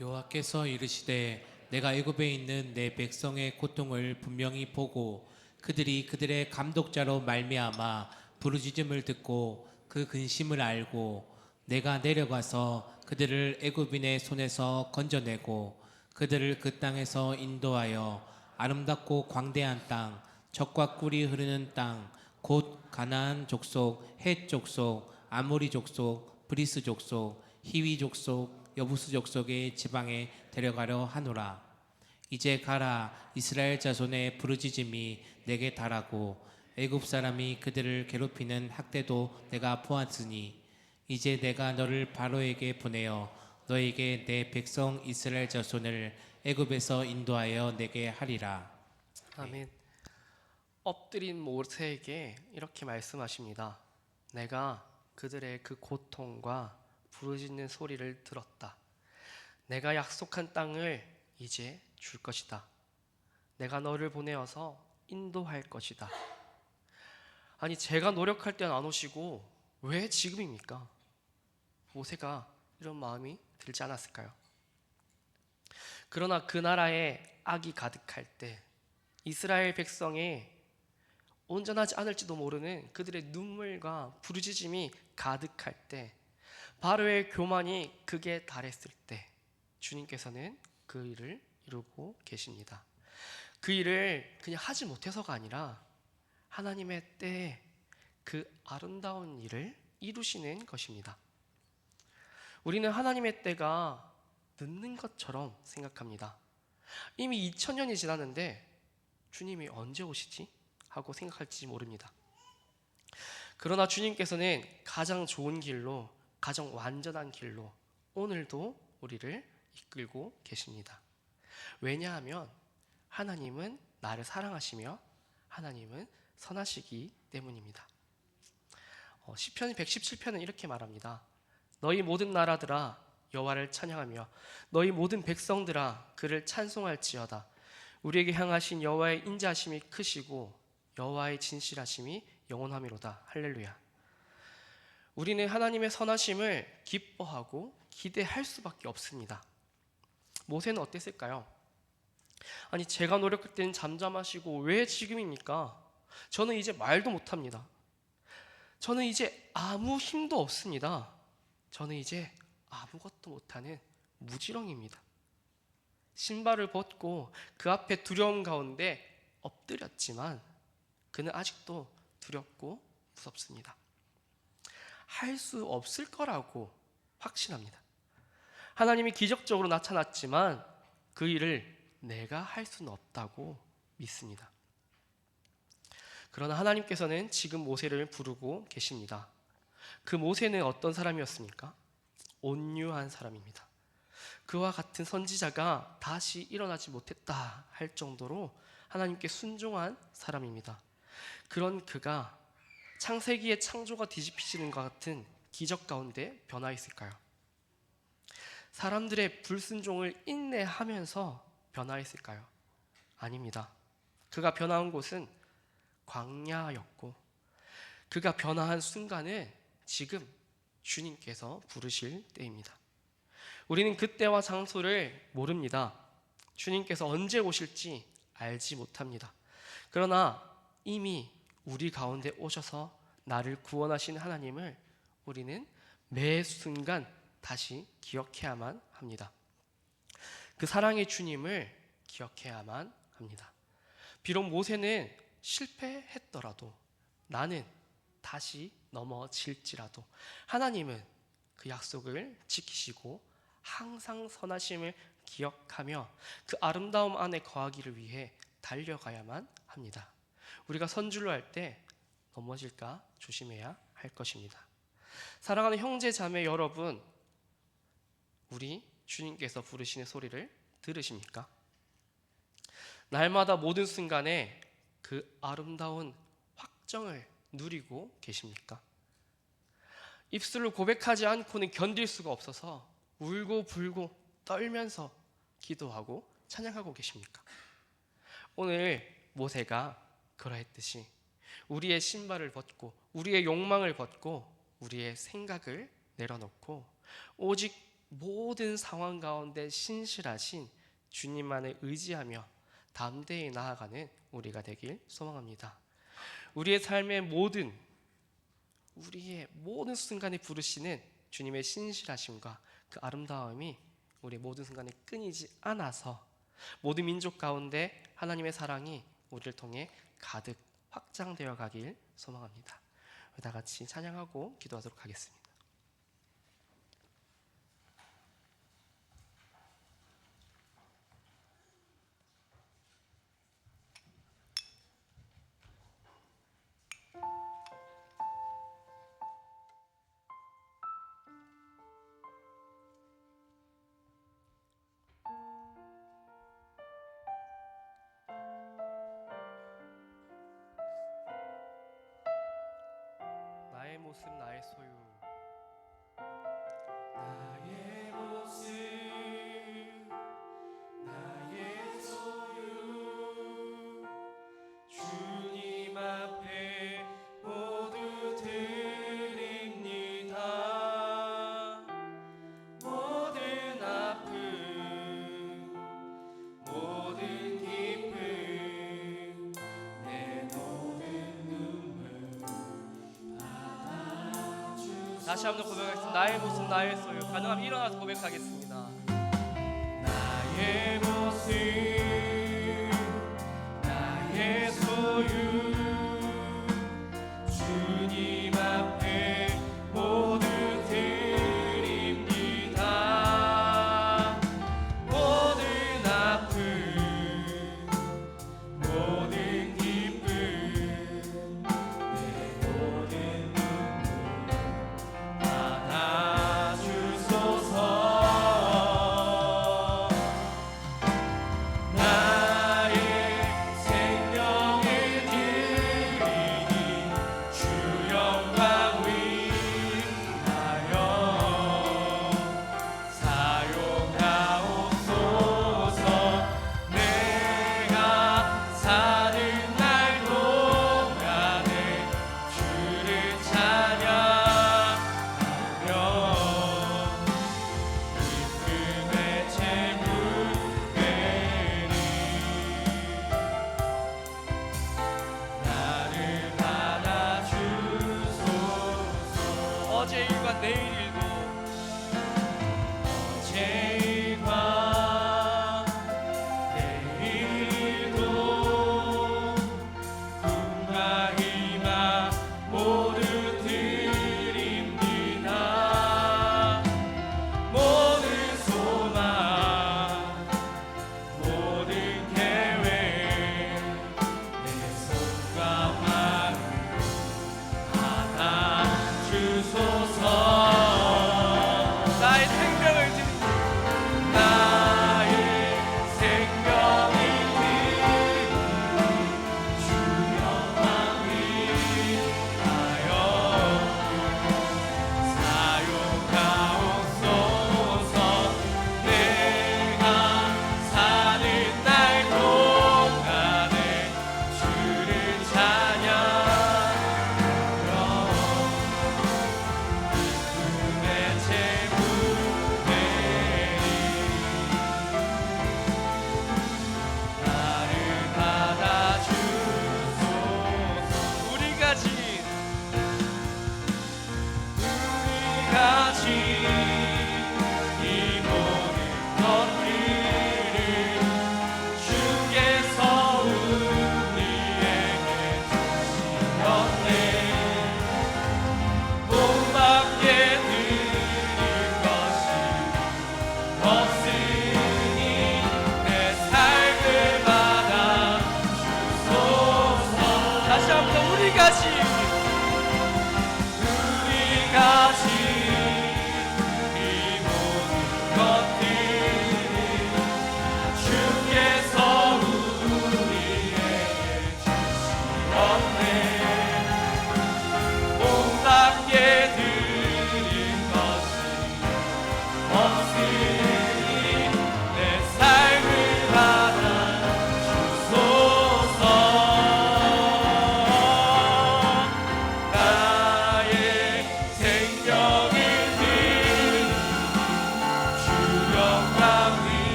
여호와께서 이르시되 내가 애굽에 있는 내 백성의 고통을 분명히 보고 그들이 그들의 감독자로 말미암아 부르짖음을 듣고 그 근심을 알고 내가 내려가서 그들을 애굽인의 손에서 건져내고 그들을 그 땅에서 인도하여 아름답고 광대한 땅 젖과 꿀이 흐르는 땅 곧 가나안 족속, 헷 족속, 아모리 족속, 브리스 족속, 히위 족속, 여부스 족속의 지방에 데려가려 하노라. 이제 가라. 이스라엘 자손의 부르짖음이 내게 달하고 애굽 사람이 그들을 괴롭히는 학대도 내가 보았으니 이제 내가 너를 바로에게 보내어 너에게 내 백성 이스라엘 자손을 애굽에서 인도하여 내게 하리라. 아멘. 엎드린 모세에게 이렇게 말씀하십니다. 내가 그들의 그 고통과 부르짖는 소리를 들었다. 내가 약속한 땅을 이제 줄 것이다. 내가 너를 보내어서 인도할 것이다. 아니 제가 노력할 때는 안 오시고 왜 지금입니까? 모세가 이런 마음이 들지 않았을까요? 그러나 그 나라에 악이 가득할 때 이스라엘 백성의 온전하지 않을지도 모르는 그들의 눈물과 부르짖음이 가득할 때 바로의 교만이 극에 달했을 때 주님께서는 그 일을 이루고 계십니다. 그 일을 그냥 하지 못해서가 아니라 하나님의 때에 그 아름다운 일을 이루시는 것입니다. 우리는 하나님의 때가 늦는 것처럼 생각합니다. 이미 2000년이 지났는데 주님이 언제 오시지? 하고 생각할지 모릅니다. 그러나 주님께서는 가장 좋은 길로 가장 완전한 길로 오늘도 우리를 이끌고 계십니다. 왜냐하면 하나님은 나를 사랑하시며 하나님은 선하시기 때문입니다. 시편 117편은 이렇게 말합니다. 너희 모든 나라들아 여호와를 찬양하며 너희 모든 백성들아 그를 찬송할지어다. 우리에게 향하신 여호와의 인자하심이 크시고 여호와의 진실하심이 영원하미로다. 할렐루야. 우리는 하나님의 선하심을 기뻐하고 기대할 수밖에 없습니다. 모세는 어땠을까요? 아니 제가 노력할 때는 잠잠하시고 왜 지금입니까? 저는 이제 말도 못합니다. 저는 이제 아무 힘도 없습니다. 저는 이제 아무것도 못하는 무지렁입니다. 신발을 벗고 그 앞에 두려움 가운데 엎드렸지만 그는 아직도 두렵고 무섭습니다. 할 수 없을 거라고 확신합니다. 하나님이 기적적으로 나타났지만 그 일을 내가 할 수는 없다고 믿습니다. 그러나 하나님께서는 지금 모세를 부르고 계십니다. 그 모세는 어떤 사람이었습니까? 온유한 사람입니다. 그와 같은 선지자가 다시 일어나지 못했다 할 정도로 하나님께 순종한 사람입니다. 그런 그가 창세기의 창조가 뒤집히시는 것 같은 기적 가운데 변화했을까요? 사람들의 불순종을 인내하면서 변화했을까요? 아닙니다. 그가 변화한 곳은 광야였고, 그가 변화한 순간은 지금 주님께서 부르실 때입니다. 우리는 그때와 장소를 모릅니다. 주님께서 언제 오실지 알지 못합니다. 그러나 이미 우리 가운데 오셔서 나를 구원하신 하나님을 우리는 매 순간 다시 기억해야만 합니다. 그 사랑의 주님을 기억해야만 합니다. 비록 모세는 실패했더라도, 나는 다시 넘어질지라도 하나님은 그 약속을 지키시고 항상 선하심을 기억하며 그 아름다움 안에 거하기를 위해 달려가야만 합니다. 우리가 선줄로 할 때 넘어질까 조심해야 할 것입니다. 사랑하는 형제 자매 여러분, 우리 주님께서 부르시는 소리를 들으십니까? 날마다 모든 순간에 그 아름다운 확정을 누리고 계십니까? 입술로 고백하지 않고는 견딜 수가 없어서 울고 불고 떨면서 기도하고 찬양하고 계십니까? 오늘 모세가 그러했듯이 우리의 신발을 벗고 우리의 욕망을 벗고 우리의 생각을 내려놓고 오직 모든 상황 가운데 신실하신 주님만을 의지하며 담대히 나아가는 우리가 되길 소망합니다. 우리의 모든 순간에 부르시는 주님의 신실하심과 그 아름다움이 우리 모든 순간에 끊이지 않아서 모든 민족 가운데 하나님의 사랑이 우리를 통해 가득 확장되어 가길 소망합니다. 다 같이 찬양하고 기도하도록 하겠습니다. 나의 모습 나의 소유, 나의 모습 나의 소유, 주님 앞에 모두 드립니다. 모든 아픔 모든 기쁨 내 모든 눈물 다시 한번 고백하겠습니다. 나의 모습 나의 소유. 가능하면 일어나서 고백하겠습니다. 나의 모습 나의 소유, 주님 앞에 모두 드립니다. 모든 아픔 모든 기쁨 내 모든 받아주소서. 나의 생명을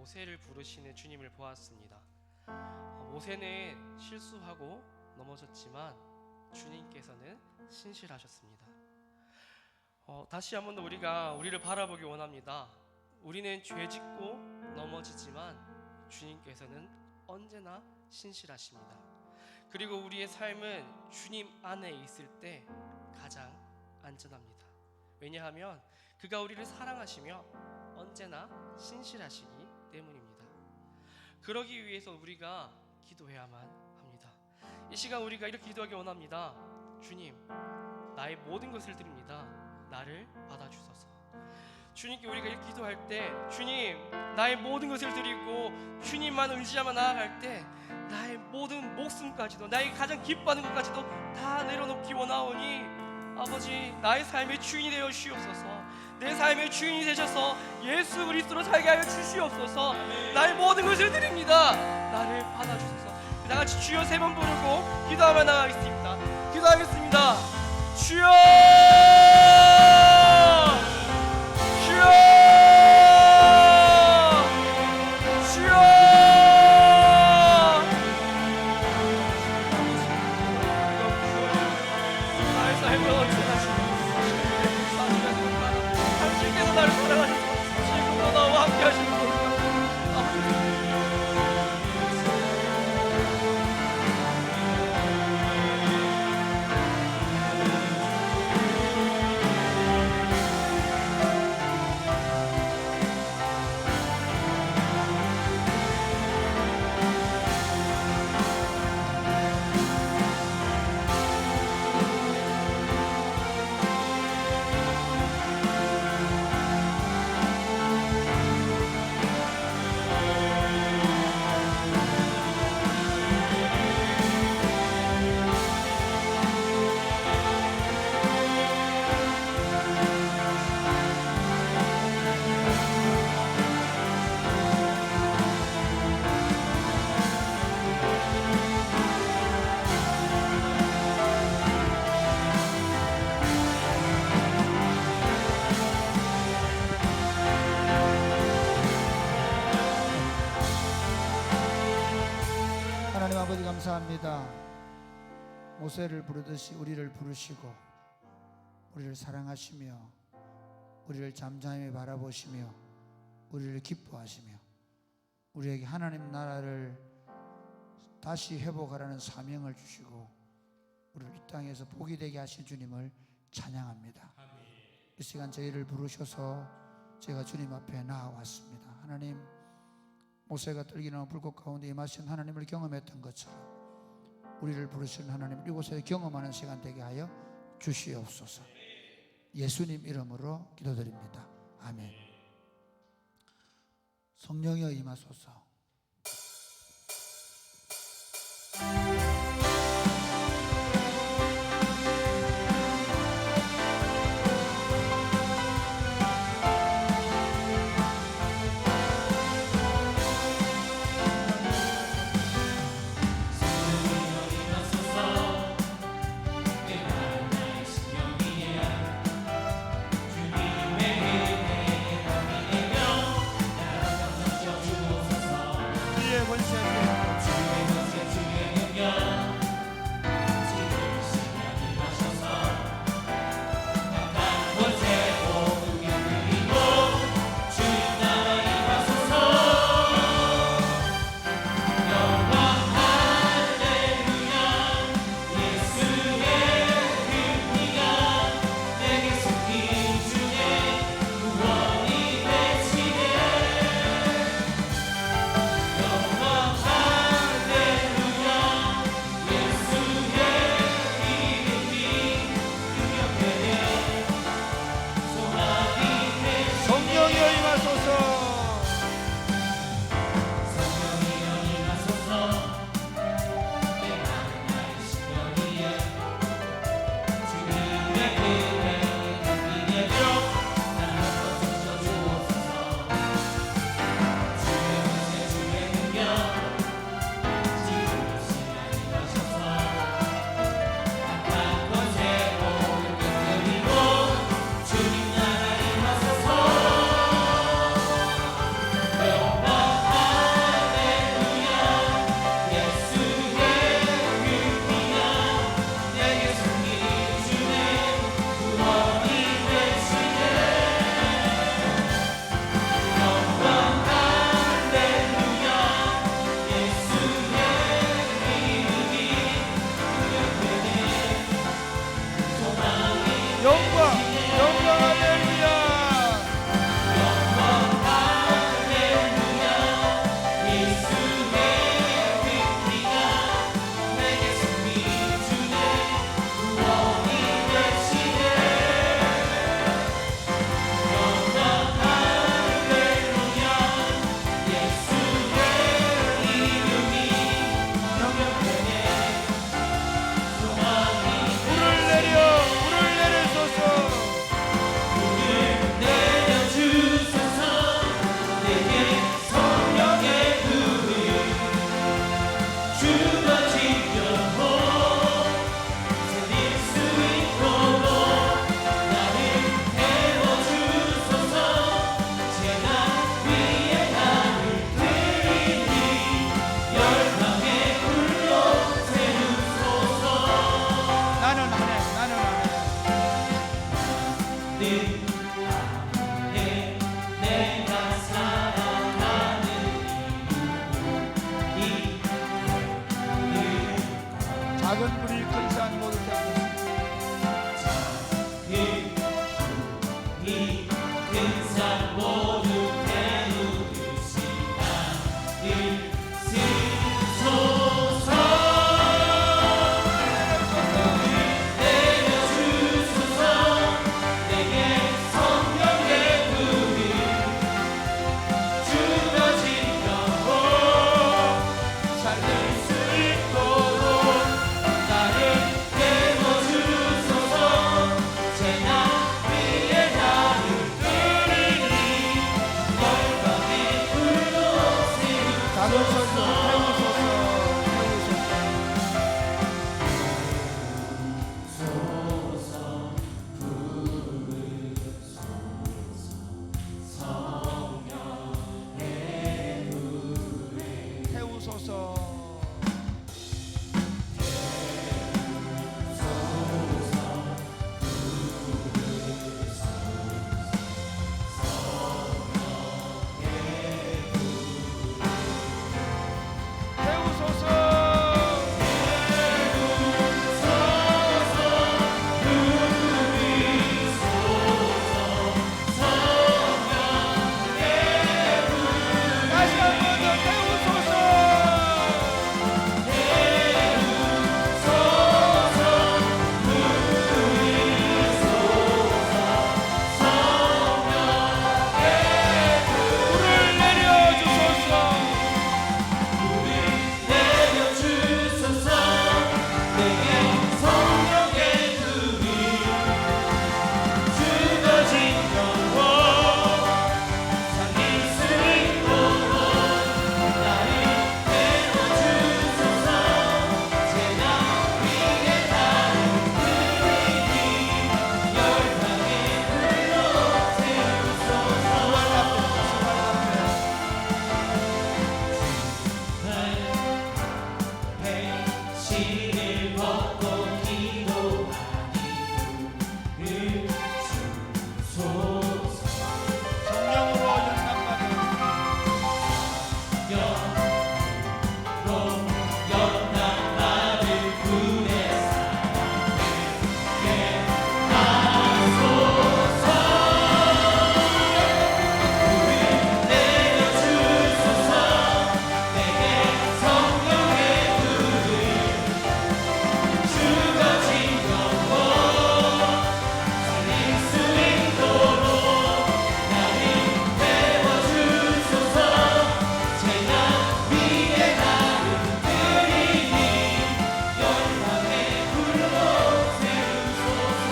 모세를 부르시는 주님을 보았습니다. 모세는 실수하고 넘어졌지만 주님께서는 신실하셨습니다. 다시 한 번 더 우리를 바라보기 원합니다. 우리는 죄짓고 넘어지지만 주님께서는 언제나 신실하십니다. 그리고 우리의 삶은 주님 안에 있을 때 가장 안전합니다. 왜냐하면 그가 우리를 사랑하시며 언제나 신실하시기 때문입니다. 그러기 위해서 우리가 기도해야만 합니다. 이 시간 우리가 이렇게 기도하기 원합니다. 주님, 나의 모든 것을 드립니다. 나를 받아주소서. 주님께 우리가 이렇게 기도할 때, 주님, 나의 모든 것을 드리고 주님만 의지하며 나아갈 때 나의 모든 목숨까지도, 나의 가장 기뻐하는 것까지도 다 내려놓기 원하오니 아버지, 나의 삶의 주인이 되어 주시옵소서. 내 삶의 주인이 되셔서 예수 그리스도로 살게 하여 주시옵소서. 나의 모든 것을 드립니다. 나를 받아주소서. 다같이 주여 3번 부르고 기도하며 나가겠습니다. 기도하겠습니다. 주여, 주여, 주여. 나의 삶을 언제나 당신께서 나를 사랑하셔서 지금도 나와 함께 하시는 겁니다. 하나님 아버지 감사합니다. 모세를 부르듯이 우리를 부르시고 우리를 사랑하시며 우리를 잠잠히 바라보시며 우리를 기뻐하시며 우리에게 하나님 나라를 다시 회복하라는 사명을 주시고 우리를 이 땅에서 복이 되게 하신 주님을 찬양합니다. 이 시간 저희를 부르셔서 제가 주님 앞에 나아왔습니다. 하나님, 모세가 떨기나무 불꽃 가운데 임하신 하나님을 경험했던 것처럼 우리를 부르시는 하나님을 이곳에 경험하는 시간 되게 하여 주시옵소서. 예수님 이름으로 기도드립니다. 아멘. 성령이여 임하소서. 주님의 은혜가 믿으며 나아가 주옵소서. 작은 불이 큰 산 모두 태우소서. 이큰산 모두 태우시다 일시소서 내려주소서 내게 성령의 불이 주어진 영혼 살릴 수 있도록 나를 태워주소서 재난 위에 나를 드리니 열방의 불로 작은 소리로 태우소서. 태우소서. 다시 한번 더 태우소서. 불을 내려주소서. 내려주소서 내게 성령의 불이 주어진 영혼 살릴 수 있도록 나를 태워주소서 재난 위에 나를 드리니 열방의 불로 태우소서 배신을 벗고 기도하니 불을 주소서 성령으로 연락받은 영으로 연단받을 불의 사랑에게 하소서 불을 내려주소서 내게 성령의 불을 주어진 영혼 살릴 수 있도록 나를 태워주소서 재난 위에 나를 드리니 열방의 불로 태우소서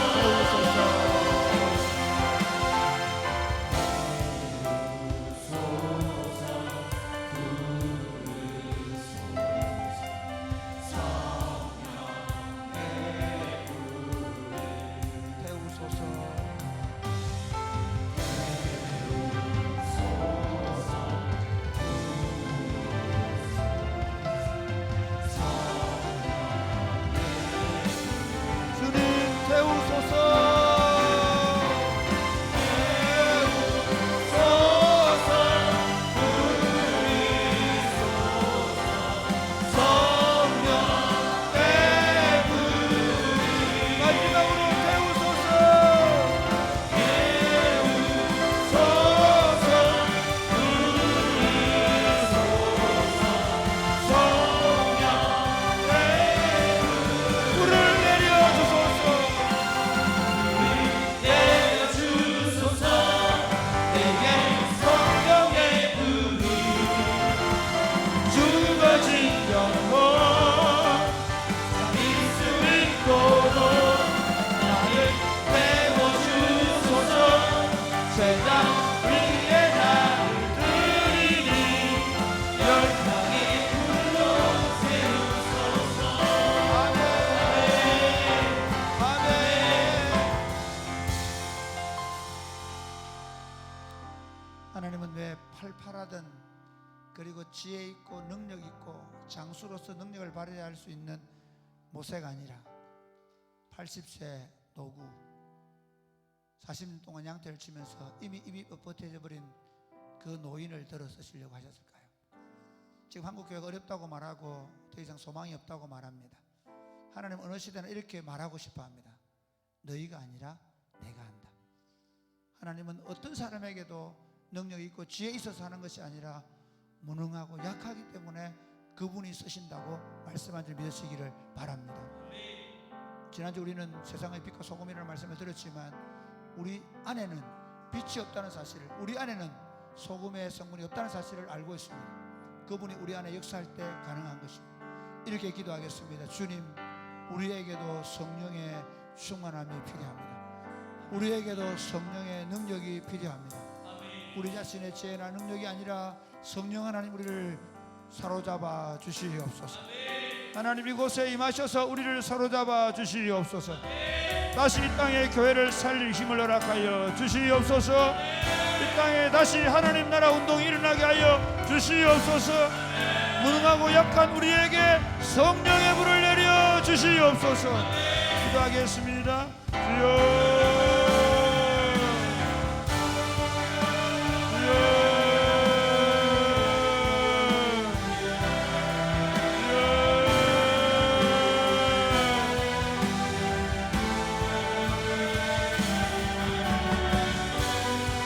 태우소서. 주님 태우소서. 마지막으로 불을 내려주소서. 내려주소서 내게 성령의 불이 주어진 영혼 살릴 수 있도록 나를 태워주소서 재단 위에 나를 드리니 열방의 불로 태우소서 하나님은 왜 팔팔하든 그리고 지혜 있고 능력 있고 장수로서 능력을 발휘할 수 있는 모세가 아니라 80세 노구 40년 동안 양떼를 치면서 이미 입이 뻣뻣해져 버린 그 노인을 들어 쓰시려고 하셨을까요? 지금 한국교회가 어렵다고 말하고 더 이상 소망이 없다고 말합니다. 하나님 어느 시대나 이렇게 말하고 싶어 합니다. 너희가 아니라 내가 한다. 하나님은 어떤 사람에게도 능력이 있고 지혜 있어서 하는 것이 아니라 무능하고 약하기 때문에 그분이 쓰신다고 말씀한 줄 믿으시기를 바랍니다. 지난주 우리는 세상의 빛과 소금이라는 말씀을 들었지만 우리 안에는 빛이 없다는 사실을, 우리 안에는 소금의 성분이 없다는 사실을 알고 있습니다. 그분이 우리 안에 역사할 때 가능한 것입니다. 이렇게 기도하겠습니다. 주님, 우리에게도 성령의 충만함이 필요합니다. 우리에게도 성령의 능력이 필요합니다. 우리 자신의 지혜나 능력이 아니라 성령 하나님 우리를 사로잡아 주시옵소서. 하나님 이곳에 임하셔서 우리를 사로잡아 주시옵소서. 다시 이 땅에 교회를 살릴 힘을 허락하여 주시옵소서. 이 땅에 다시 하나님 나라 운동이 일어나게 하여 주시옵소서. 무능하고 약한 우리에게 성령의 불을 내려 주시옵소서. 기도하겠습니다. 주여,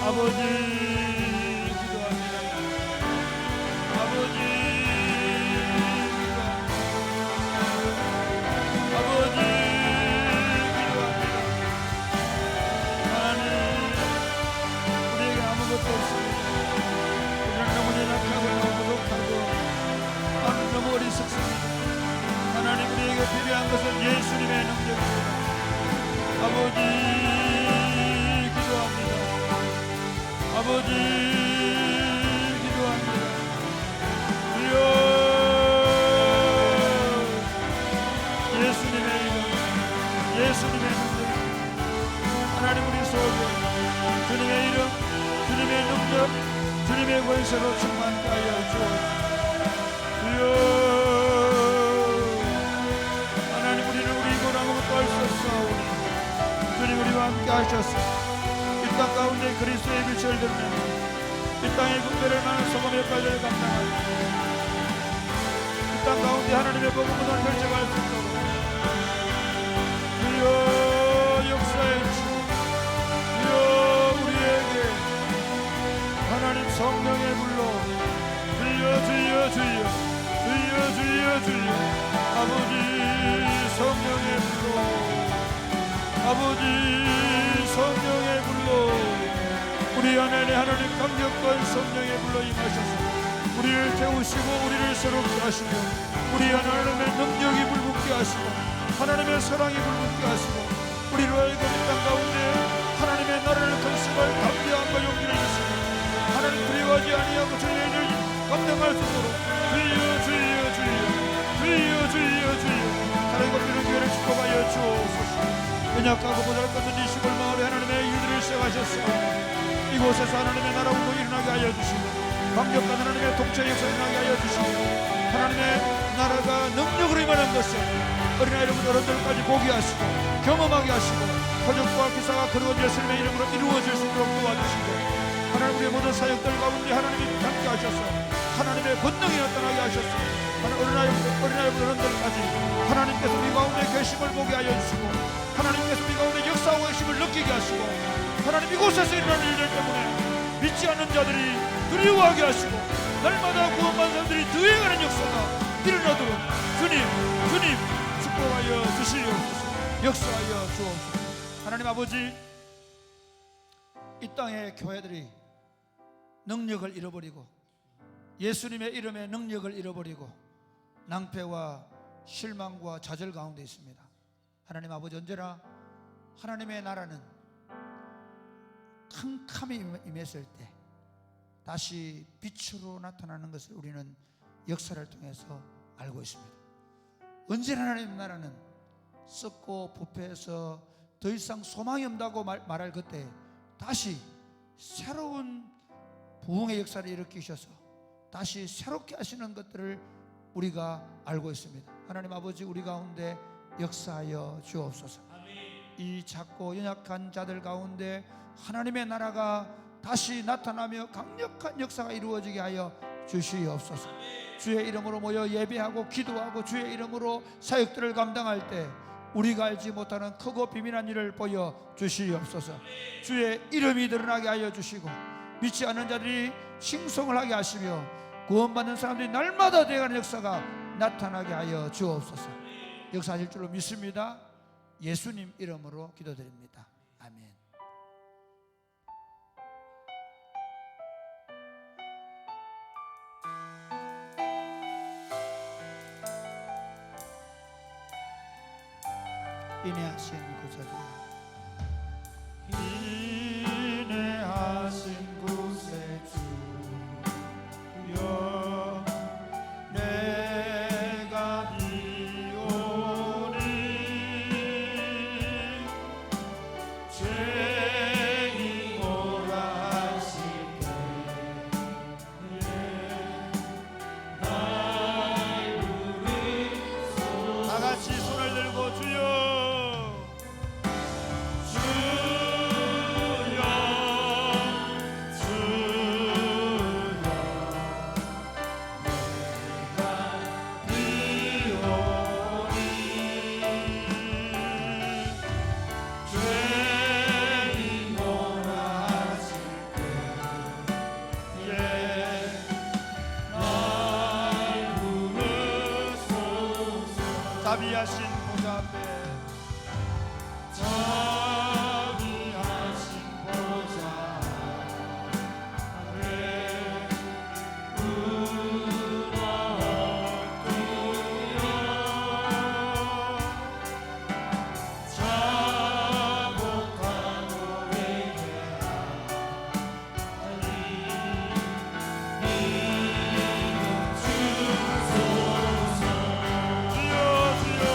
아버지 기도합니다. 아버지 기도합니다. 아버지 기도합니다. 하나님, 우리에게 아무것도 없습니다. 우리는 너무 연약하고 너무 부족하고 너무 어리석습니다. 하나님, 우리에게 필요한 것은 예수님의 능력입니다. 아버지 기도합니다. 아버지 기도합니다. 주여, 예수님의 이름, 예수님의 능력, 하나님 우리 속에 주님의 이름, 주님의 능력, 주님의 권세로 충만케 하여 주옵소서. 주여, 하나님 우리는 우리 것 아무것도 할 수 없사오니 주님 우리와 함께 하셨소. 이 땅 가운데 그리스도의 빛을 드러내며 이 땅의 분별을 많은 소금 역할을 감당하고 이 땅 가운데 하나님의 복음을 펼쳐갈 수 있도록 주여 역사의 주, 주여 우리에게 하나님 성령의 불로 주여 주여 주여 주여 주여 주여 아버지 성령의 불로 아버지 성령의 불로 우리 안에 하나님 강력한 성령의 불로 임하셔서 우리를 태우시고 우리를 새롭게 하시고 우리 안에 하나님의 능력이 불붙게 하시고 하나님의 사랑이 불붙게 하시고 우리로 하여금 이 땅 가운데 하나님의 나라를 건축할 담대함과 용기를 주시고 하나님 두려워하지 아니하고 주의 일을 감당할 수 있도록 주여 주여 주여 주여 주여 주여 하나님 우리는 교회를 축복하여 주옵소서. 연약하고 보잘것없는 이 시골 마을에 하나님의 일들을 시작하셨사오니 이곳에서 하나님의 나라 운동이 일어나게 하여 주시고 강력한 하나님의 통치 역사 일어나게 하여 주시고 하나님의 나라가 능력으로 임하는 것을 어린아이로부터 어른들까지 보게 하시고 경험하게 하시고 표적과 기사가 거룩한 예수님의 이름으로 이루어질 수 있도록 도와주시고 하나님 우리의 모든 사역들 가운데 하나님이 함께 하셔서 하나님의 권능이 나타나게 하셨소. 어린아이부터 어른들까지 하나님께서 우리 가운데 계심을 보게 하여 주시고 하나님께서 우리 가운데 역사하고 계심을 느끼게 하시고 하나님 이곳에서 일어나는 일들 때문에 믿지 않는 자들이 두려워하게 하시고 날마다 구원받는 사람들이 더해가는 역사가 일어나도록 주님 축복하여 주시옵소서. 역사하여 주옵소서. 하나님 아버지 이 땅의 교회들이 능력을 잃어버리고 예수님의 이름의 능력을 잃어버리고 낭패와 실망과 좌절 가운데 있습니다. 하나님 아버지 언제나 하나님의 나라는 캄캄이 임했을 때 다시 빛으로 나타나는 것을 우리는 역사를 통해서 알고 있습니다. 언제나 하나님의 나라는 썩고 부패해서 더 이상 소망이 없다고 말할 그때 다시 새로운 부흥의 역사를 일으키셔서 다시 새롭게 하시는 것들을 우리가 알고 있습니다. 하나님 아버지 우리 가운데 역사하여 주옵소서. 이 작고 연약한 자들 가운데 하나님의 나라가 다시 나타나며 강력한 역사가 이루어지게 하여 주시옵소서. 주의 이름으로 모여 예배하고 기도하고 주의 이름으로 사역들을 감당할 때 우리가 알지 못하는 크고 비밀한 일을 보여 주시옵소서. 주의 이름이 드러나게 하여 주시고 믿지 않는 자들이 싱송을 하게 하시며 구원받는 사람들이 날마다 되어가는 역사가 나타나게 하여 주옵소서. 역사하실 줄로 믿습니다. 예수님 이름으로 기도드립니다. 아멘. 인내하신 구세주, 인내하신 구세주여, 내가 비오니 죄인 오라 하시되 날 부르소서. 다 같이 손을 들고 주여, 자비하신 보좌 앞에, 자비하신 보좌 앞에 무너뜨려 자복한 우리에게 주소서. 주여 주여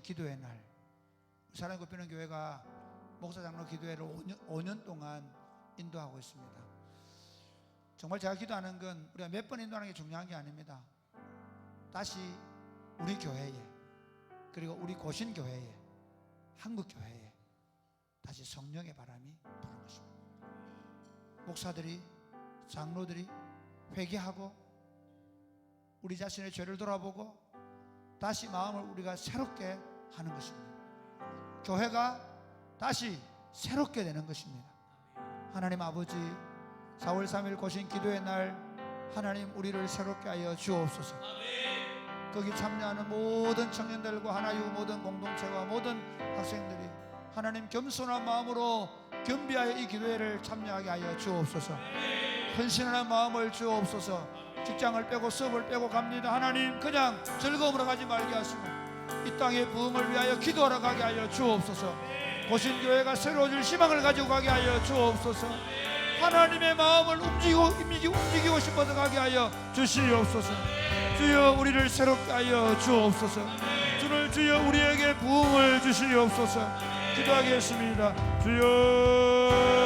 기도의 날, 사랑의 굽히는 교회가 목사 장로 기도회를 5년 동안 인도하고 있습니다. 정말 제가 기도하는 건 우리가 몇 번 인도하는 게 중요한 게 아닙니다. 다시 우리 교회에, 그리고 우리 고신교회에, 한국교회에 다시 성령의 바람이 부는 것입니다. 목사들이, 장로들이 회개하고 우리 자신의 죄를 돌아보고 다시 마음을 우리가 새롭게 하는 것입니다. 교회가 다시 새롭게 되는 것입니다. 하나님 아버지, 4월 3일 고신 기도의 날 하나님 우리를 새롭게 하여 주옵소서. 거기 참여하는 모든 청년들과 하나유 모든 공동체와 모든 학생들이 하나님 겸손한 마음으로 겸비하여 이 기도회를 참여하게 하여 주옵소서. 헌신하는 마음을 주옵소서. 직장을 빼고 수업을 빼고 갑니다. 하나님 그냥 즐거움으로 가지 말게 하시고 이 땅의 부흥을 위하여 기도하러 가게 하여 주옵소서. 고신교회가 새로워질 희망을 가지고 가게 하여 주옵소서. 하나님의 마음을 움직이고 싶어서 가게 하여 주시옵소서. 주여 우리를 새롭게 하여 주옵소서. 주를 주여 우리에게 부흥을 주시옵소서. 기도하겠습니다. 주여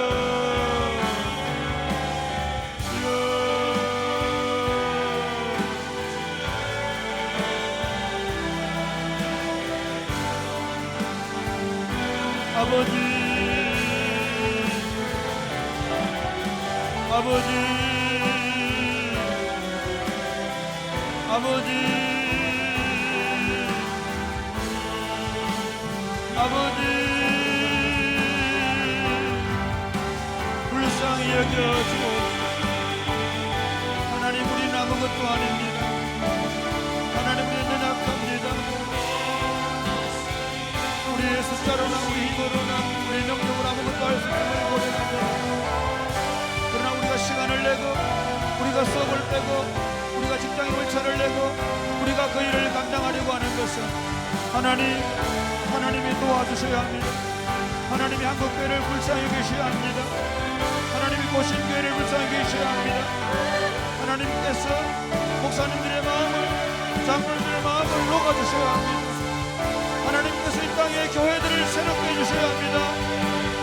아버지, 아버지, 아버지, 아버지, 불쌍히 여겨주고 하나님 우리는 아무것도 아닙니다. 하나님의 연약합니다. 우리의 숫자로나 우리 힘으로나 우리 능력으로 아무것도 할 수 없음을 고백합니다. 그러나 우리가 시간을 내고 우리가 수업을 빼고 우리가 직장에 월차를 내고 우리가 그 일을 감당하려고 하는 것은 하나님이 도와주셔야 합니다. 하나님이 한국교회를 불쌍히 계셔야 합니다. 하나님이 고신교회를 불쌍히 계셔야 합니다. 하나님께서 목사님들의 마음을, 장로들의 마음을 녹아주셔야 합니다. 하나님께서 이 땅의 교회들을 새롭게 해주셔야 합니다.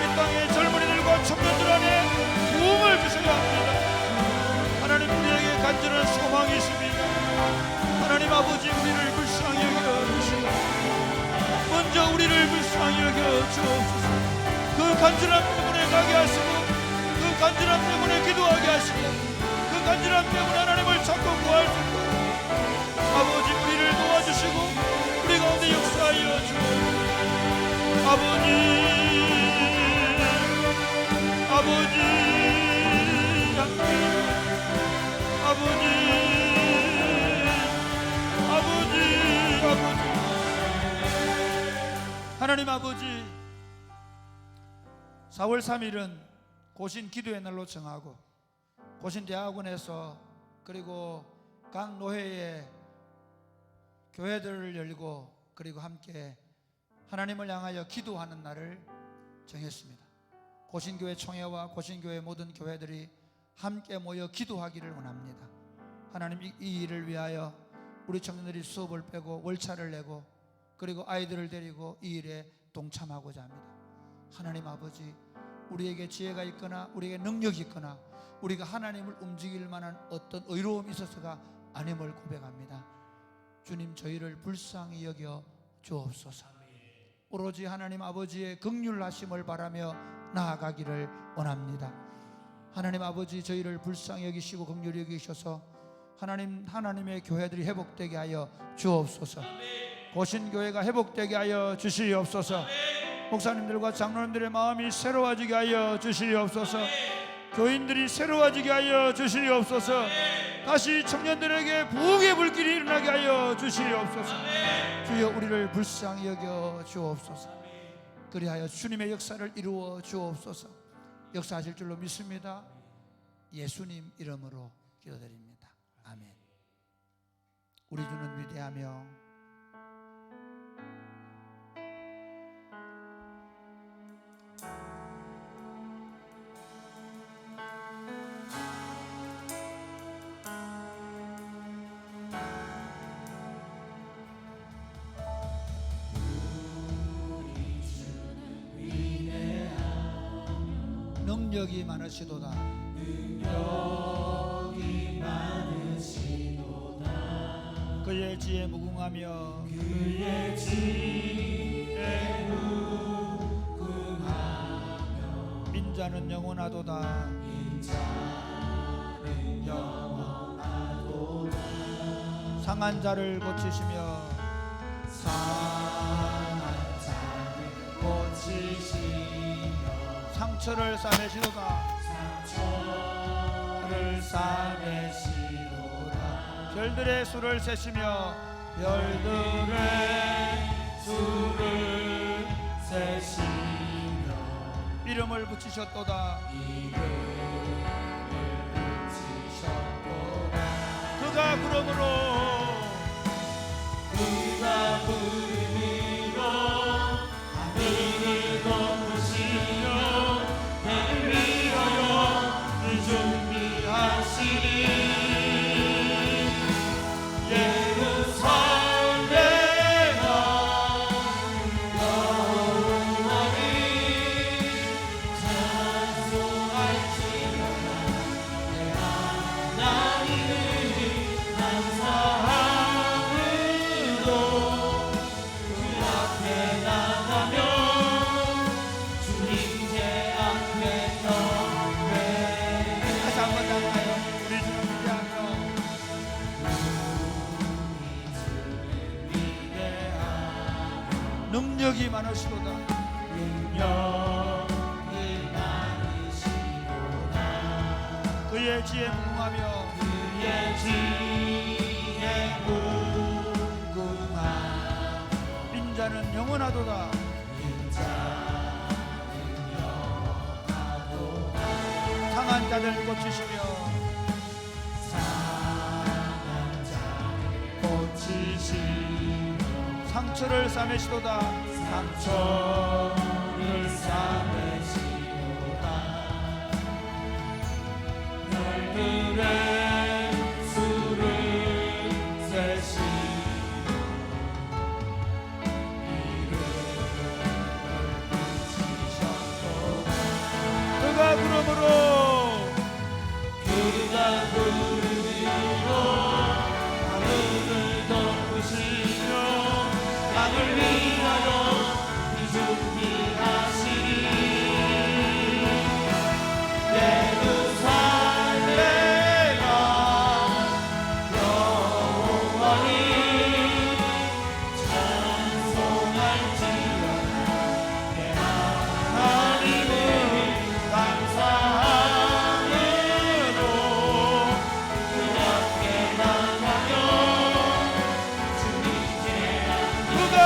이 땅의 젊은이들과 청년들 안에 부흥을 주셔야 합니다. 하나님 우리에게 간절한 소망이 있습니다. 하나님 아버지 우리를 불쌍히 여겨주시고 먼저 우리를 불쌍히 여겨주옵소서. 그 간절함 때문에 가게 하시고 그 간절함 때문에 기도하게 하시고 그 간절함 때문에 하나님을 찾고 구할 수 있도록 아버지 우리를 도와주시고 우리 가운데 역사하여 주옵소서. 아버지, 아버지, 아버지, 아버지, 아버지, 하나님 아버지, 4월 3일은 고신 기도의 날로 정하고 고신대학원에서 그리고 각 노회에 교회들을 열고 그리고 함께 하나님을 향하여 기도하는 날을 정했습니다. 고신교회 총회와 고신교회 모든 교회들이 함께 모여 기도하기를 원합니다. 하나님 이 일을 위하여 우리 청년들이 수업을 빼고 월차를 내고 그리고 아이들을 데리고 이 일에 동참하고자 합니다. 하나님 아버지 우리에게 지혜가 있거나 우리에게 능력이 있거나 우리가 하나님을 움직일 만한 어떤 의로움이 있어서가 아님을 고백합니다. 주님 저희를 불쌍히 여겨 주옵소서. 오로지 하나님 아버지의 긍휼하심을 바라며 나아가기를 원합니다. 하나님 아버지 저희를 불쌍히 여기시고 긍휼히 여기셔서 하나님의 교회들이 회복되게 하여 주옵소서. 고신교회가 회복되게 하여 주시옵소서. 목사님들과 장로님들의 마음이 새로워지게 하여 주시옵소서. 교인들이 새로워지게 하여 주시옵소서. 다시 청년들에게 부흥의 불길이 일어나게 하여 주시옵소서. 주여 우리를 불쌍히 여겨 주옵소서. 그리하여 주님의 역사를 이루어 주옵소서. 역사하실 줄로 믿습니다. 예수님 이름으로 기도드립니다. 아멘. 우리 주는 위대하며 능력이 많으시도다. 그의 지혜 무궁하며 인자는 영원하도다. 상한 자를 고치시며 상처를 싸매시도다. 별들의 수를 세시며 이름을 붙이셨도다. 그가 부름으로 하늘을 덮으시며 나를 위하여 그 준비하시리. 능력이 많으시도다. 그의 지혜 무궁하며 인자는 영원하도다. 상한 자들 고치시며 상처를 싸매시도다. 별들의 수를 세시며 그가 부름으로 하늘을 덮으시며 땅을 위하여 이 준비하시리. 그가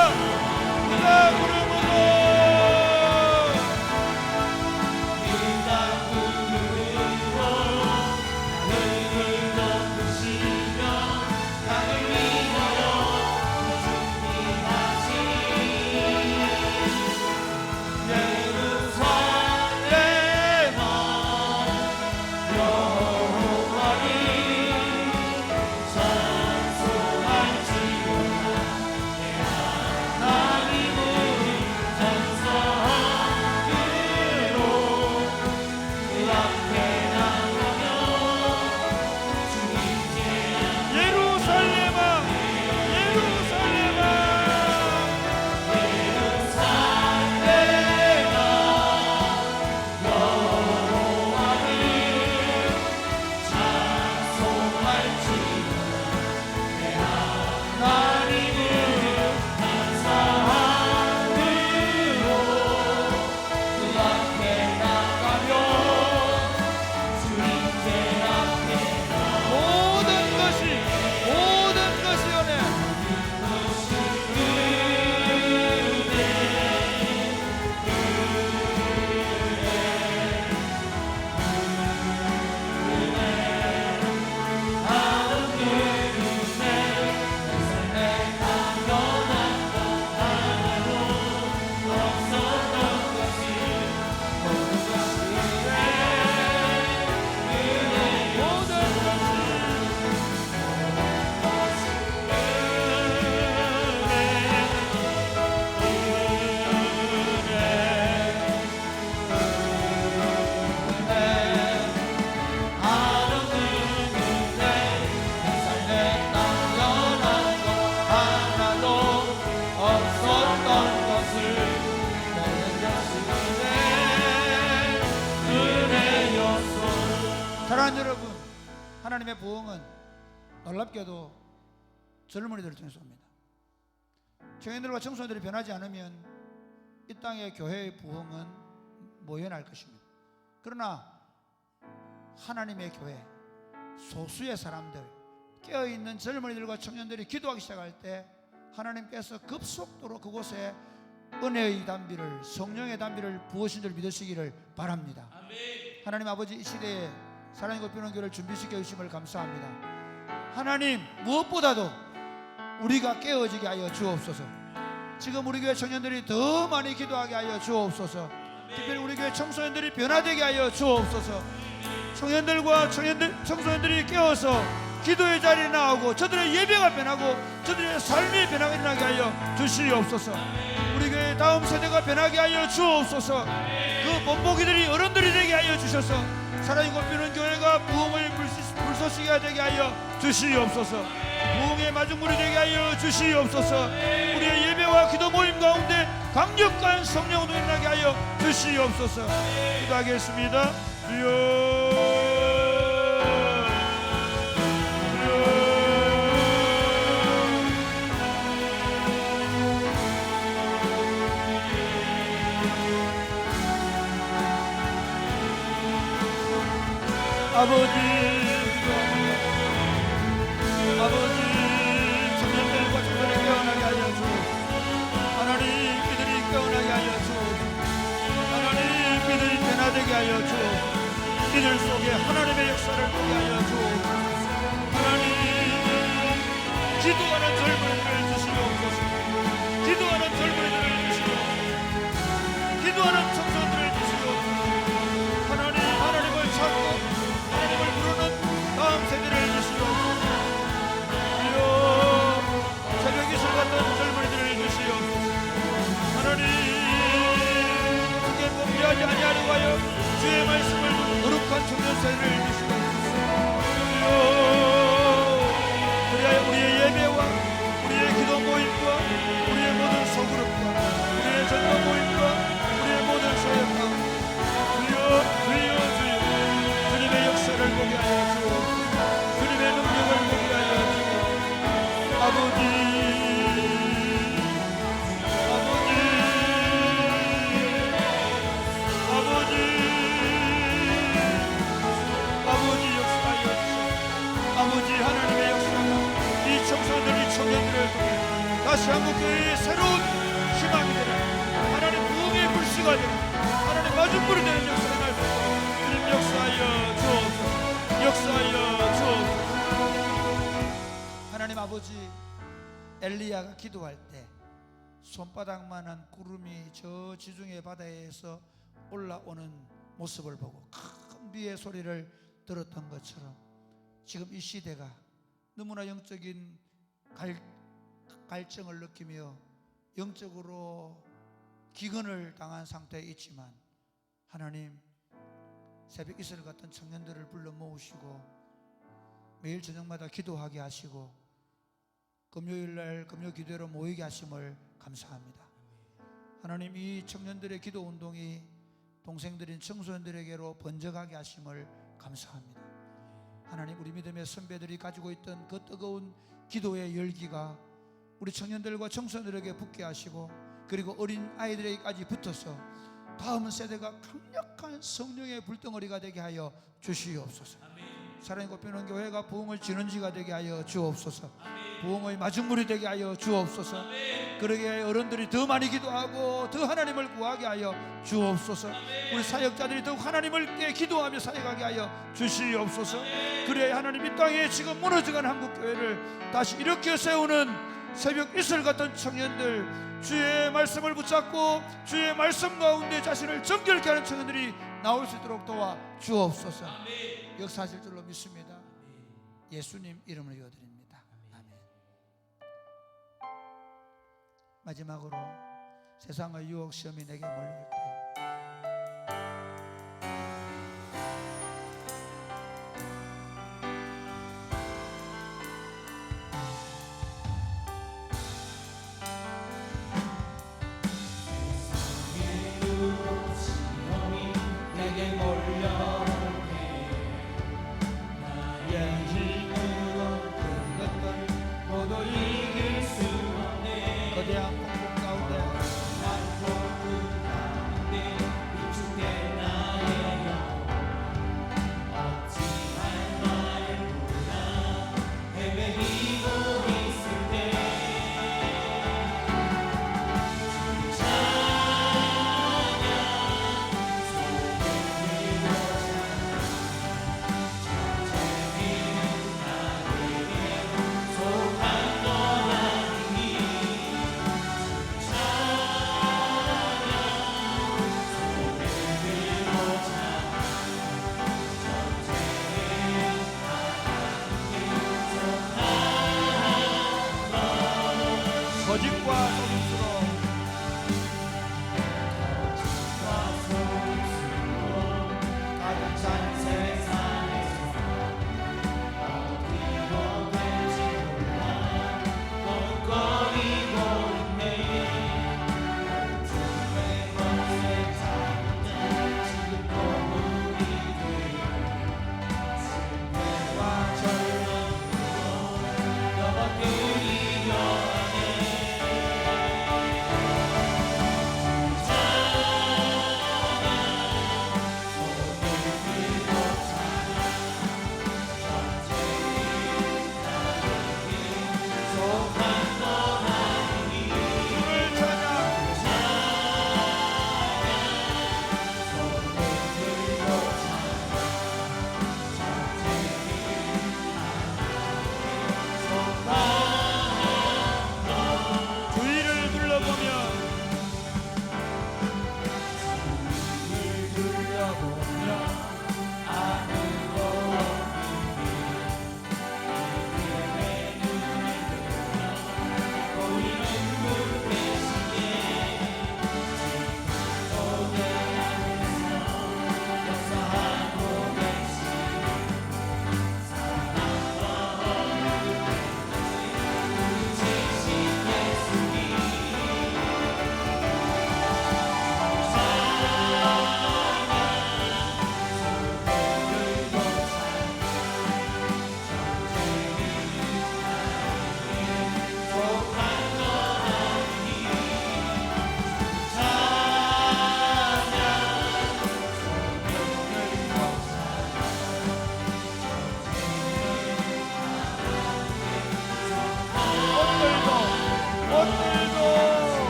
사랑하는 여러분, 하나님의 부흥은 놀랍게도 젊은이들을 통해서 옵니다. 청년들과 청소년들이 변하지 않으면 이 땅의 교회의 부흥은 모여날 것입니다. 그러나 하나님의 교회, 소수의 사람들, 깨어있는 젊은이들과 청년들이 기도하기 시작할 때 하나님께서 급속도로 그곳에 은혜의 담비를, 성령의 담비를 부으신 줄 믿으시기를 바랍니다. 하나님 아버지, 이 시대에 사랑의 꽃 피우는 교회를 준비시켜 주심을 감사합니다. 하나님, 무엇보다도 우리가 깨어지게 하여 주옵소서. 지금 우리 교회 청년들이 더 많이 기도하게 하여 주옵소서. 특별히 우리 교회 청소년들이 변화되게 하여 주옵소서. 청년들과 청소년들이 깨어서 기도의 자리에 나오고 저들의 예배가 변하고 저들의 삶의 변화가 일어나게 하여 주시옵소서. 우리 교회 다음 세대가 변하게 하여 주옵소서. 그 본보기들이 어른들이 되게 하여 주셔서 사랑이 꽃피우는 교회가 부흥의 불쏘시개가 되게 하여 주시옵소서. 부흥의 마중물이 되게 하여 주시옵소서. 우리의 예배와 기도 모임 가운데 강력한 성령 운동이 일어나게 하여 주시옵소서. 기도하겠습니다. 주여, 아버지, 아버지, 청년들과 청년을 깨어나게 하여 주옵소서. 하나님, 그들이 깨어나게 하여 주옵소서. 하나님, 그들이 변화되게 하여 주옵소서. 이들 속에 하나님의 역사를 보게 하여 주옵소서. 하나님, 기도하는 젊은이들을 주시옵소서. 기도하는 젊은이들을 주시옵소서. 기도하는 청소년들을 주시옵소서. 하나님, 하나님을 찾고 하나님을 부르는 다음 세대를 주시옵소서. 이로 새벽 이슬 같은 젊은이들을 주시옵소서. 하나님, 크게 범죄하지 아니하려고 하여 주의 말씀을 거룩한 청년 세대를 주시옵소서. 그리하여 우리의 예배와 우리의 기도 모임과 우리의 모든 소그룹과 우리의 전도 모임과 우리의 모든 사역 가운데 주여, 주여, 주여, 주님의 역사를 보게 하여 주옵소서. 주님의 능력을 보게 하여 주옵소서. 아버지, 아버지, 아버지, 아버지 역사하여 주옵소서. 아버지, 하나님의 역사가 이 청소년들, 이 청년들을 통해 다시 한국교회의 새로운 희망이 되는, 하나님 부흥의 불씨가 되는, 하나님 마중물이 되는 역사가 날 수 있도록 주님 역사하여 주옵소서. 역사하여 주옵소서. 하나님 아버지, 엘리야가 기도할 때 손바닥만한 구름이 저 지중해 바다에서 올라오는 모습을 보고 큰 비의 소리를 들었던 것처럼 지금 이 시대가 너무나 영적인 갈증을 느끼며 영적으로 기근을 당한 상태에 있지만 하나님, 새벽 이슬 같은 청년들을 불러 모으시고 매일 저녁마다 기도하게 하시고 금요일날 금요 기도회로 모이게 하심을 감사합니다. 하나님, 이 청년들의 기도 운동이 동생들인 청소년들에게로 번져가게 하심을 감사합니다. 하나님, 우리 믿음의 선배들이 가지고 있던 그 뜨거운 기도의 열기가 우리 청년들과 청소년들에게 붙게 하시고 그리고 어린 아이들에게까지 붙어서 다음 세대가 강력한 성령의 불덩어리가 되게 하여 주시옵소서. 사랑의 꽃피우는 교회가 부흥을 진원지가 되게 하여 주옵소서. 부흥의 마중물이 되게 하여 주옵소서. 그러게 어른들이 더 많이 기도하고 더 하나님을 구하게 하여 주옵소서. 우리 사역자들이 더욱 하나님을 기도하며 사역하게 하여 주시옵소서. 그래야 하나님, 이 땅에 지금 무너져간 한국교회를 다시 일으켜 세우는 새벽 이슬 같은 청년들, 주의 말씀을 붙잡고 주의 말씀 가운데 자신을 정결케 하는 청년들이 나올 수 있도록 도와 주옵소서. 역사하실 줄로 믿습니다. 예수님 이름으로 기도드립니다. 아멘. 마지막으로 세상의 유혹 시험이 내게 몰릴 때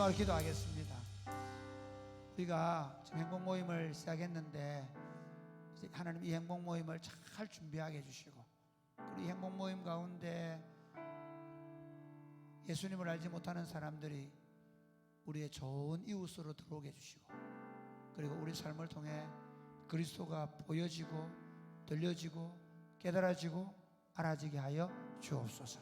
마지막으로 기도하겠습니다. 우리가 지금 행복 모임을 시작했는데 이제 하나님 이 행복 모임을 잘 준비하게 해주시고, 그리고 이 행복 모임 가운데 예수님을 알지 못하는 사람들이 우리의 좋은 이웃으로 들어오게 해주시고, 그리고 우리 삶을 통해 그리스도가 보여지고 들려지고 깨달아지고 알아지게 하여 주옵소서.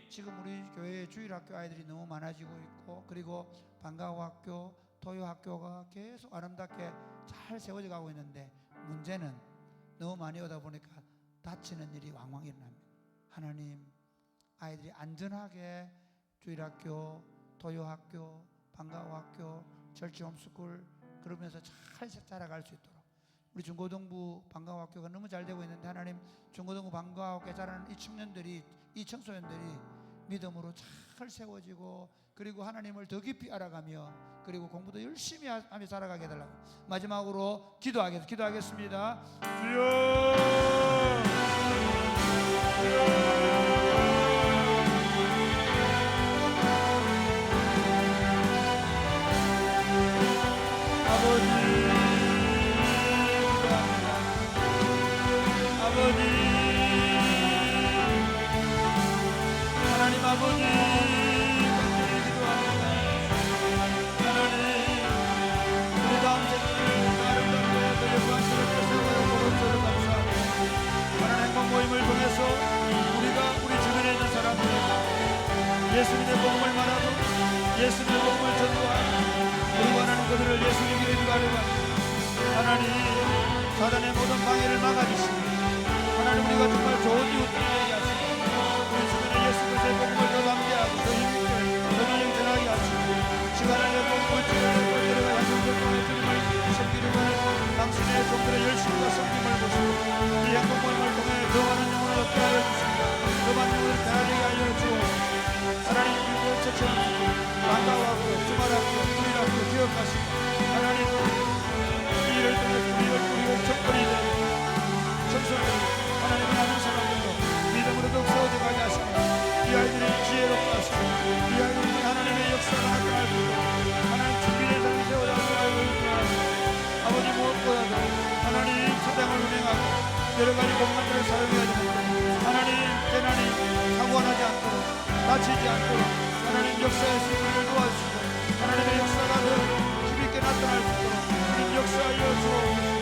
지금 우리 교회에 주일학교 아이들이 너무 많아지고 있고, 그리고 방과후학교, 토요학교가 계속 아름답게 잘 세워져 가고 있는데, 문제는 너무 많이 오다 보니까 다치는 일이 왕왕 일어납니다. 하나님, 아이들이 안전하게 주일학교, 토요학교, 방과후학교, 절치 홈스쿨 그러면서 잘 자라갈 수 있도록, 우리 중고등부 방과후학교가 너무 잘 되고 있는데, 하나님 중고등부 방과후학교에 자라는 이 청년들이, 이 청소년들이 믿음으로 잘 세워지고, 그리고 하나님을 더 깊이 알아가며, 그리고 공부도 열심히 하며 살아가게 해달라고 마지막으로 기도하겠습니다. 주여, 복음을 말하고 예수님의 복음을 전도하고 그리고 하나님 그들을 예수님께 인도하려고 하나님 사단의 모든 방해를 막아주시고 하나님 우리가 정말 좋은 이웃들이 되게 하시고 우리 주변에 예수 그리스도의 복음을 더 담대하고 더 힘있게 더 능력 전하게 하시고 시간의 복음을 주님을 내려가 향상될 동안 주님을 섬기려고 하는 당신의 종들의 열심과 섬김을 보시고 이 행복을 통해 더 많은 영혼을 얻게 하여 주시고 더 많은 영혼을 변하게 하여 주옵소서. 하나님 우리를 첫째는 반가워하고 주말하고 주일하고 기억하시고 하나님 이 일을 통해 우리의 정권이 되는 청소년 하나님을 아는 사람들도 믿음으로 더욱 세워져 가게 하시고 이 아이들이 지혜롭게 하시고 이 아이들이 하나님의 역사가 나타날 수 있도록 하나님 준비된 삶이 세워져가고 알고 있구나. 아버지 무엇보다도 하나님 사장을 운행하고 여러 가지 공간들을 사용해야 되는데 하나님 재난이 사고가 나지 않도록 다치지 않도록 하나님 역사의 수고를 도와주시고 하나님의 역사가 더 힘있게 나타날 수 있도록 하나님 역사하여 주옵소서.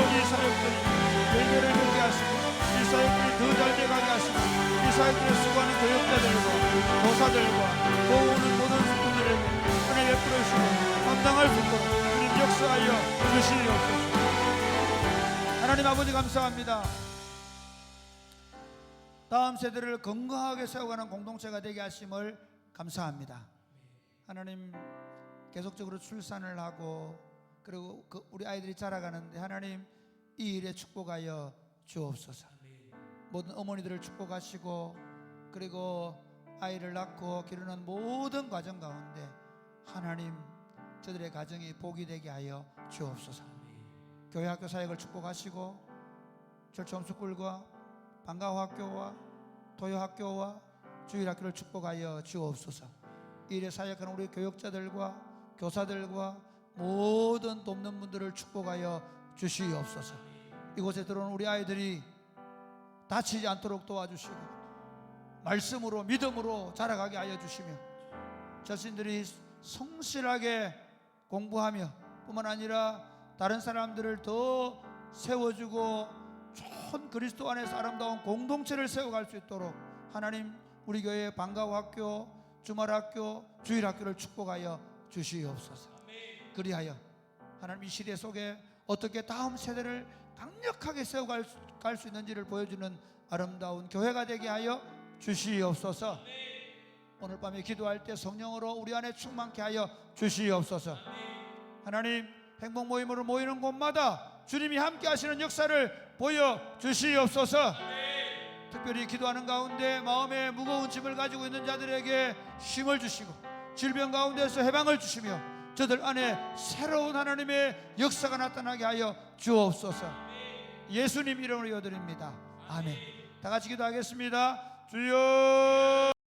이 사역들이 열매를 맺게 하시고 이 사역들이 더 잘 돼가게 하시고 이 사역들을 수고하는 교역자들과 도사들과 도우는 모든 분들에게 은혜 베풀어 주시고 감당할 수 있도록 주님 역사하여 주시옵소서. 하나님 아버지 감사합니다. 다음 세대를 건강하게 세워가는 공동체가 되게 하심을 감사합니다. 하나님 계속적으로 출산을 하고 그리고 우리 아이들이 자라가는데 하나님 이 일에 축복하여 주옵소서. 모든 어머니들을 축복하시고 그리고 아이를 낳고 기르는 모든 과정 가운데 하나님 저들의 가정이 복이 되게 하여 주옵소서. 교회 학교 사역을 축복하시고 철초홈스쿨과 방과후학교와 토요학교와 주일학교를 축복하여 주옵소서. 이 일에 사역하는 우리 교역자들과 교사들과 모든 돕는 분들을 축복하여 주시옵소서. 이곳에 들어온 우리 아이들이 다치지 않도록 도와주시고 말씀으로 믿음으로 자라가게 하여 주시며 자신들이 성실하게 공부하며 뿐만 아니라 다른 사람들을 더 세워주고 좋은 그리스도 안에서 아름다운 공동체를 세워갈 수 있도록 하나님 우리 교회 방과후학교, 주말학교, 주일학교를 축복하여 주시옵소서. 그리하여 하나님 이 시대 속에 어떻게 다음 세대를 강력하게 세워갈 수 있는지를 보여주는 아름다운 교회가 되게 하여 주시옵소서. 오늘 밤에 기도할 때 성령으로 우리 안에 충만케 하여 주시옵소서. 하나님 행복 모임으로 모이는 곳마다 주님이 함께 하시는 역사를 보여주시옵소서. 특별히 기도하는 가운데 마음에 무거운 짐을 가지고 있는 자들에게 힘을 주시고 질병 가운데서 해방을 주시며 저들 안에 새로운 하나님의 역사가 나타나게 하여 주옵소서. 예수님 이름으로 기도드립니다. 아멘. 다 같이 기도하겠습니다. 주여